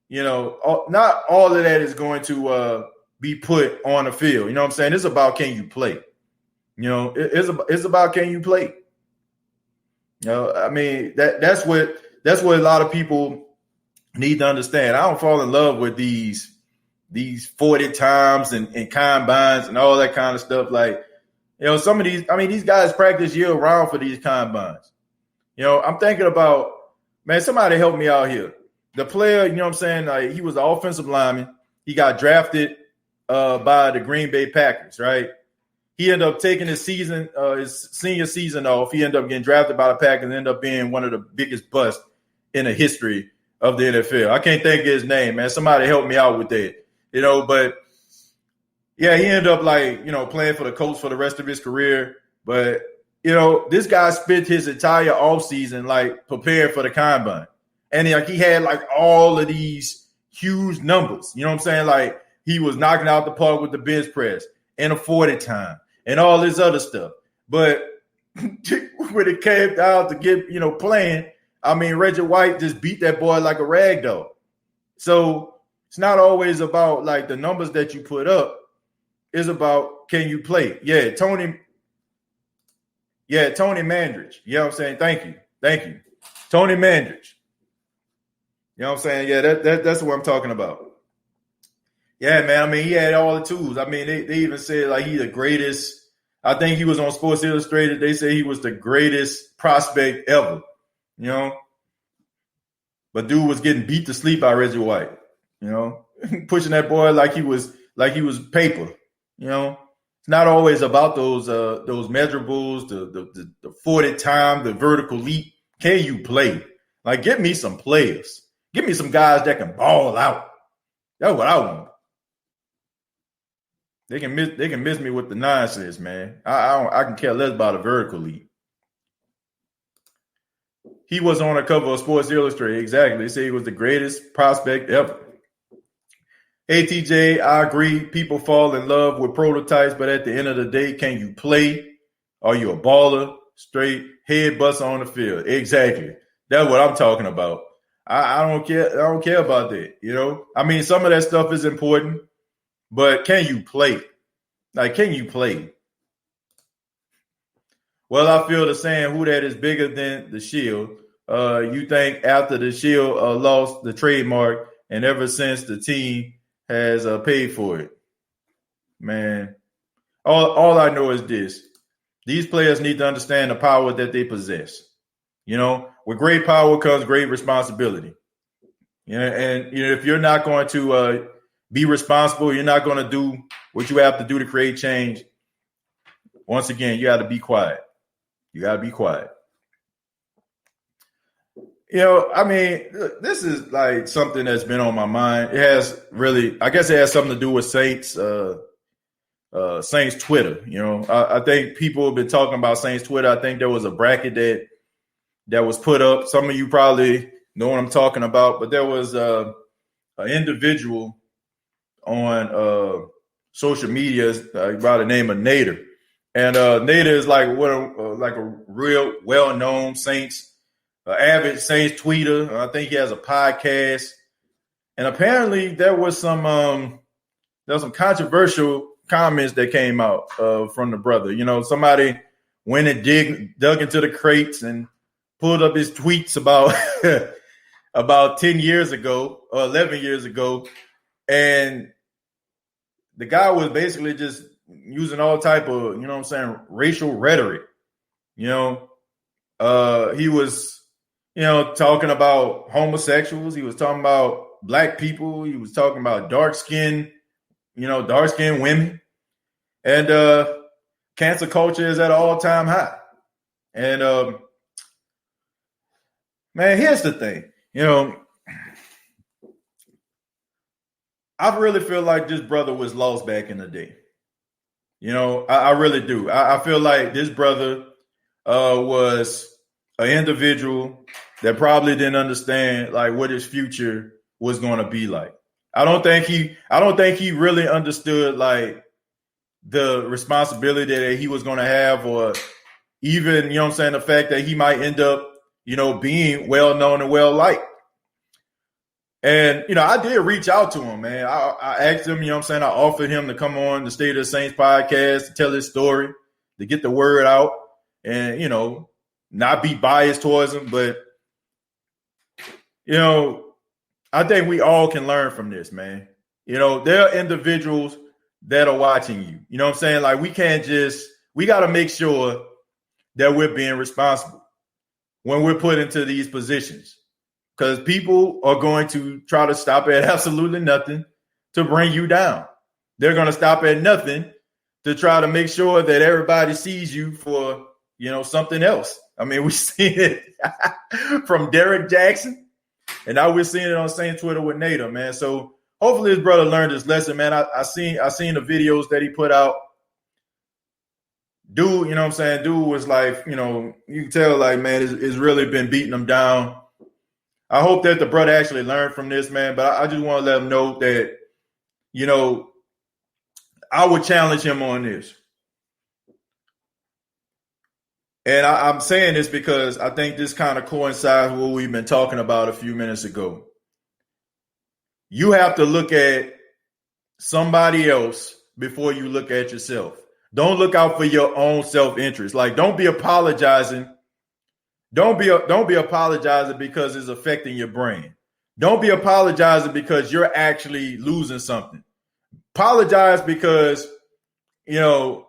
you know, not all of that is going to be put on the field. You know what I'm saying? It's about can you play. You know, it's about can you play. You know, I mean, that's what a lot of people need to understand. I don't fall in love with these 40 times and combines and all that kind of stuff. Like, you know, some of these guys practice year round for these combines. You know, I'm thinking about, man, somebody help me out here. the player, you know what I'm saying? Like, he was an offensive lineman. He got drafted by the Green Bay Packers, right? He ended up taking his senior season off. He ended up getting drafted by the Packers and ended up being one of the biggest busts in the history of the NFL. I can't think of his name, man. Somebody help me out with that, but yeah, he ended up playing for the Colts for the rest of his career. But, this guy spent his entire offseason preparing for the combine. And he had all of these huge numbers. You know what I'm saying? He was knocking out the park with the bench press and a 40 time and all this other stuff. But when it came down to get, playing, Reggie White just beat that boy like a rag doll. So it's not always about the numbers that you put up. It's about, can you play? Yeah, Tony Mandridge. You know what I'm saying? Thank you. Tony Mandridge. You know what I'm saying? Yeah, that's what I'm talking about. Yeah, man. He had all the tools. They even said he's the greatest. I think he was on Sports Illustrated. They say he was the greatest prospect ever. But dude was getting beat to sleep by Reggie White. Pushing that boy like he was paper. It's not always about those measurables, the 40 time, the vertical leap. Can you play? Get me some players. Give me some guys that can ball out. That's what I want. They can miss me with the nonsense, man. I can care less about a vertical leap. He was on a cover of Sports Illustrated. Exactly. They say he was the greatest prospect ever. Hey, TJ, I agree. People fall in love with prototypes, but at the end of the day, can you play? Are you a baller? Straight head buster on the field. Exactly. That's what I'm talking about. I don't care. I don't care about that. Some of that stuff is important, but can you play? Can you play? Well, I feel the saying, who that is bigger than the Shield? You think after the Shield lost the trademark and ever since the team has paid for it. Man, all I know is this. These players need to understand the power that they possess. With great power comes great responsibility. And if you're not going to be responsible, you're not going to do what you have to do to create change. Once again, you got to be quiet. You got to be quiet. This is something that's been on my mind. It has really, I guess it has something to do with Saints Twitter. I think people have been talking about Saints Twitter. I think there was a bracket that was put up. Some of you probably know what I'm talking about, but there was an individual on social media by the name of Nader. And Nader is a real well-known Saints avid Saints tweeter. I think he has a podcast. And apparently there was some controversial comments that came out from the brother. Somebody went and dug into the crates and pulled up his tweets about 10 years ago or 11 years ago. And the guy was basically just using all type of, racial rhetoric. He was talking about homosexuals. He was talking about black people. He was talking about dark-skinned women. And cancer culture is at an all-time high. And, man, here's the thing. I really feel like this brother was lost back in the day. I really do. I feel like this brother was an individual that probably didn't understand what his future was going to be like. I don't think he really understood the responsibility that he was going to have, or even, the fact that he might end up, being well known and well liked. And, I did reach out to him, man. I asked him, I offered him to come on the State of the Saints podcast to tell his story, to get the word out and, not be biased towards him. But, I think we all can learn from this, man. There are individuals that are watching you. We got to make sure that we're being responsible when we're put into these positions. because people are going to try to stop at absolutely nothing to bring you down. They're going to stop at nothing to try to make sure that everybody sees you for, something else. I mean, we've seen it from Derek Jackson, and now we're seeing it on same Twitter with Nader, man. So hopefully his brother learned his lesson, man. I seen the videos that he put out. Dude, dude was like, you can tell, like, man, it's really been beating him down. I hope that the brother actually learned from this, man. But I just want to let him know that, I would challenge him on this. And I'm saying this because I think this kind of coincides with what we've been talking about a few minutes ago. You have to look at somebody else before you look at yourself. Don't look out for your own self-interest. Like, don't be apologizing. Don't be apologizing because it's affecting your brain. Don't be apologizing because you're actually losing something. Apologize because, because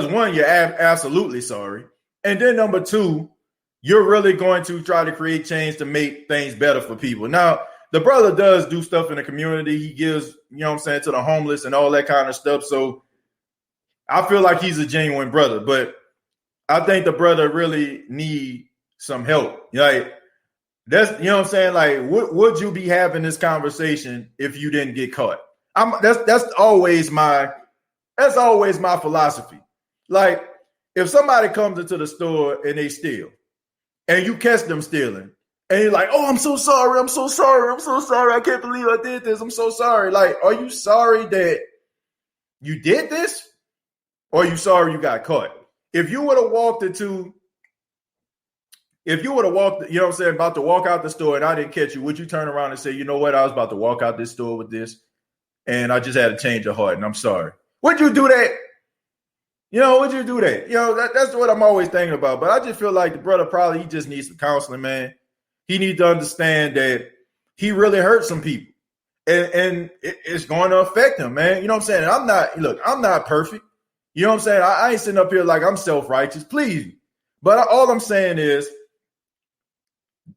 one, you're absolutely sorry. And then number two, you're really going to try to create change to make things better for people. Now, the brother does do stuff in the community. He gives, to the homeless and all that kind of stuff. So I feel like he's a genuine brother, but I think the brother really need some help. Like, that's, like, would you be having this conversation if you didn't get caught? That's always my philosophy. Like, if somebody comes into the store and they steal, and you catch them stealing, and you're like, oh, I'm so sorry, I can't believe I did this, I'm so sorry. Like, are you sorry that you did this? Or are you sorry you got caught? If you would have walked, about to walk out the store and I didn't catch you, would you turn around and say, you know what, I was about to walk out this store with this, and I just had a change of heart, and I'm sorry? Would you do that? Would you do that? That's what I'm always thinking about. But I just feel like the brother he just needs some counseling, man. He needs to understand that he really hurt some people. And it's going to affect him, man. You know what I'm saying? And I'm not perfect. You know what I'm saying? I ain't sitting up here like I'm self-righteous. Please. But all I'm saying is,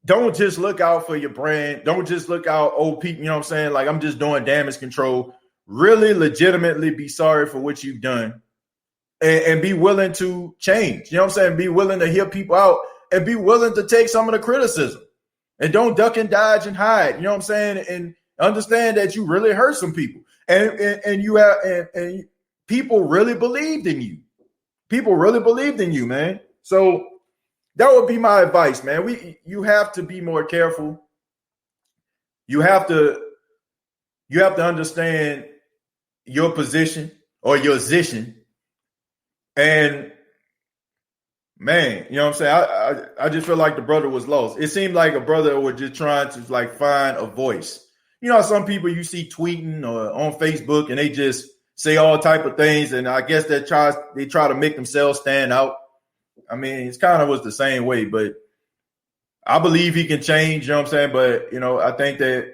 don't just look out for your brand. Don't just look out, people, you know what I'm saying? Like, I'm just doing damage control. Really legitimately be sorry for what you've done. And be willing to change. You know what I'm saying? Be willing to hear people out and be willing to take some of the criticism. And don't duck and dodge and hide. You know what I'm saying? And understand that you really hurt some people. And people really believed in you. People really believed in you, man. So that would be my advice, man. You have to be more careful. You have to understand your position or your position. And man, you know what I'm saying? I just feel like the brother was lost. It seemed like a brother was just trying to, like, find a voice. You know, some people you see tweeting or on Facebook and they just say all type of things, and I guess they try to make themselves stand out. I mean, it's kind of was the same way, but I believe he can change, you know what I'm saying? But, I think that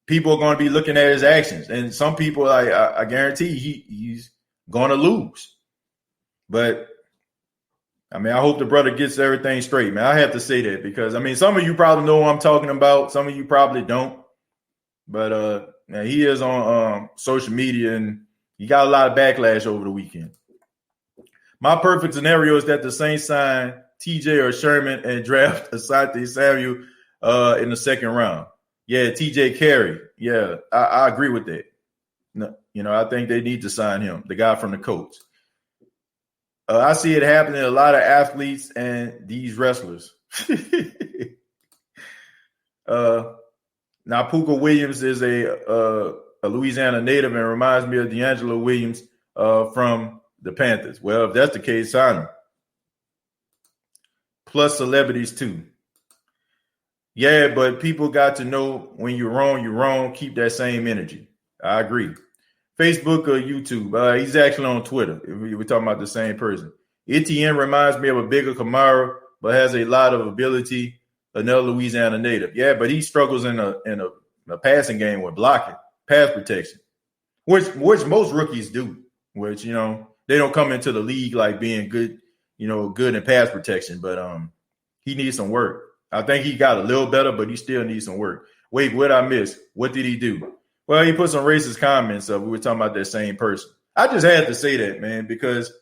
people are going to be looking at his actions, and some people, I guarantee he's going to lose. But I mean, I hope the brother gets everything straight, man. I have to say that because, I mean, some of you probably know what I'm talking about. Some of you probably don't. But man, he is on social media, and he got a lot of backlash over the weekend. My perfect scenario is that the Saints sign TJ or Sherman and draft Asante Samuel in the second round. Yeah, TJ Carey. Yeah, I agree with that. No, I think they need to sign him, the guy from the Colts. I see it happening to a lot of athletes and these wrestlers. Now, Puka Williams is a Louisiana native and reminds me of D'Angelo Williams from the Panthers. Well, if that's the case, sign him. Plus celebrities, too. Yeah, but people got to know when you're wrong, you're wrong. Keep that same energy. I agree. Facebook or YouTube. He's actually on Twitter. We're talking about the same person. Etienne reminds me of a bigger Kamara, but has a lot of ability. Another Louisiana native. Yeah, but he struggles in a passing game with blocking, pass protection, which most rookies do. Which, they don't come into the league like being good, good in pass protection. But he needs some work. I think he got a little better, but he still needs some work. Wait, what I miss? What did he do? Well, he put some racist comments up. We were talking about that same person. I just had to say that, man, because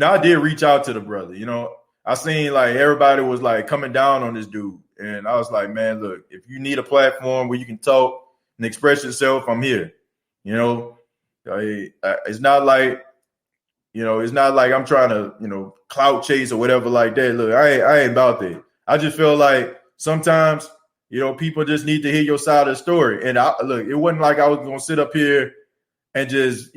I did reach out to the brother. I seen like everybody was like coming down on this dude. And I was like, man, look, if you need a platform where you can talk and express yourself, I'm here. It's not like, I'm trying to, clout chase or whatever like that. Look, I ain't about that. I just feel like sometimes, people just need to hear your side of the story. And look, it wasn't like I was going to sit up here and just,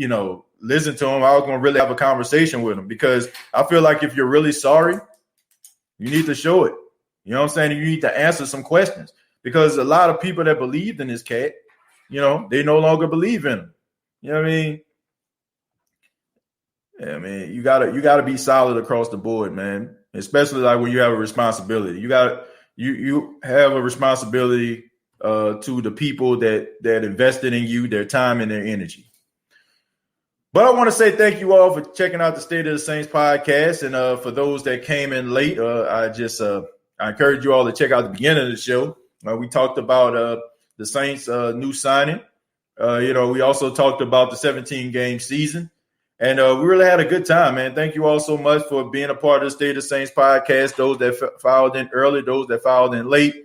listen to him. I was going to really have a conversation with him, because I feel like if you're really sorry, you need to show it. You know what I'm saying? You need to answer some questions, because a lot of people that believed in this cat, they no longer believe in him. You know what I mean? Yeah, man, you gotta be solid across the board, man. Especially like when you have a responsibility. You have a responsibility to the people that invested in you, their time and their energy. But I want to say thank you all for checking out the State of the Saints podcast. And for those that came in late, I encourage you all to check out the beginning of the show. We talked about the Saints' new signing. We also talked about the 17-game season. And we really had a good time, man. Thank you all so much for being a part of the State of the Saints podcast. Those that filed in early, those that filed in late.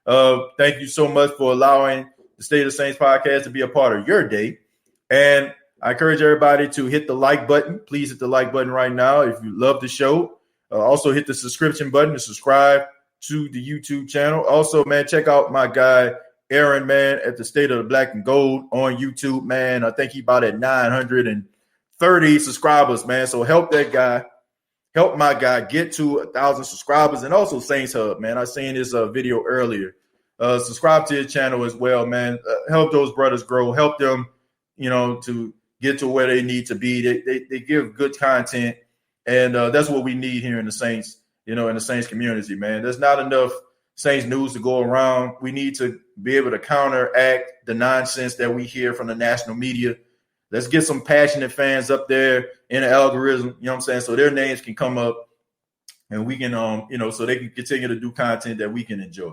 Thank you so much for allowing the State of the Saints podcast to be a part of your day. And I encourage everybody to hit the like button. Please hit the like button right now if you love the show. Also hit the subscription button to subscribe to the YouTube channel. Also, man, check out my guy, Aaron, man, at the State of the Black and Gold on YouTube, man. I think he about at 930 subscribers, man. So help my guy get to 1,000 subscribers. And also Saints Hub, man. I seen this video earlier. Subscribe to his channel as well, man. Help those brothers grow. Help them, to get to where they need to be. They give good content, and that's what we need here in the Saints, in the Saints community, man. There's not enough Saints news to go around. We need to be able to counteract the nonsense that we hear from the national media. Let's get some passionate fans up there in the algorithm, you know what I'm saying, so their names can come up and we can, so they can continue to do content that we can enjoy.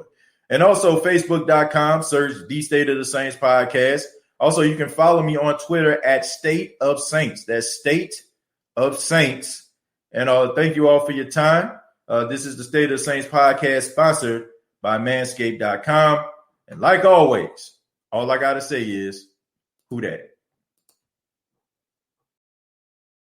And also Facebook.com, search The State of the Saints podcast. Also, you can follow me on Twitter at State of Saints. That's State of Saints. And thank you all for your time. This is the State of the Saints podcast, sponsored by Manscaped.com. And like always, all I got to say is, who dat?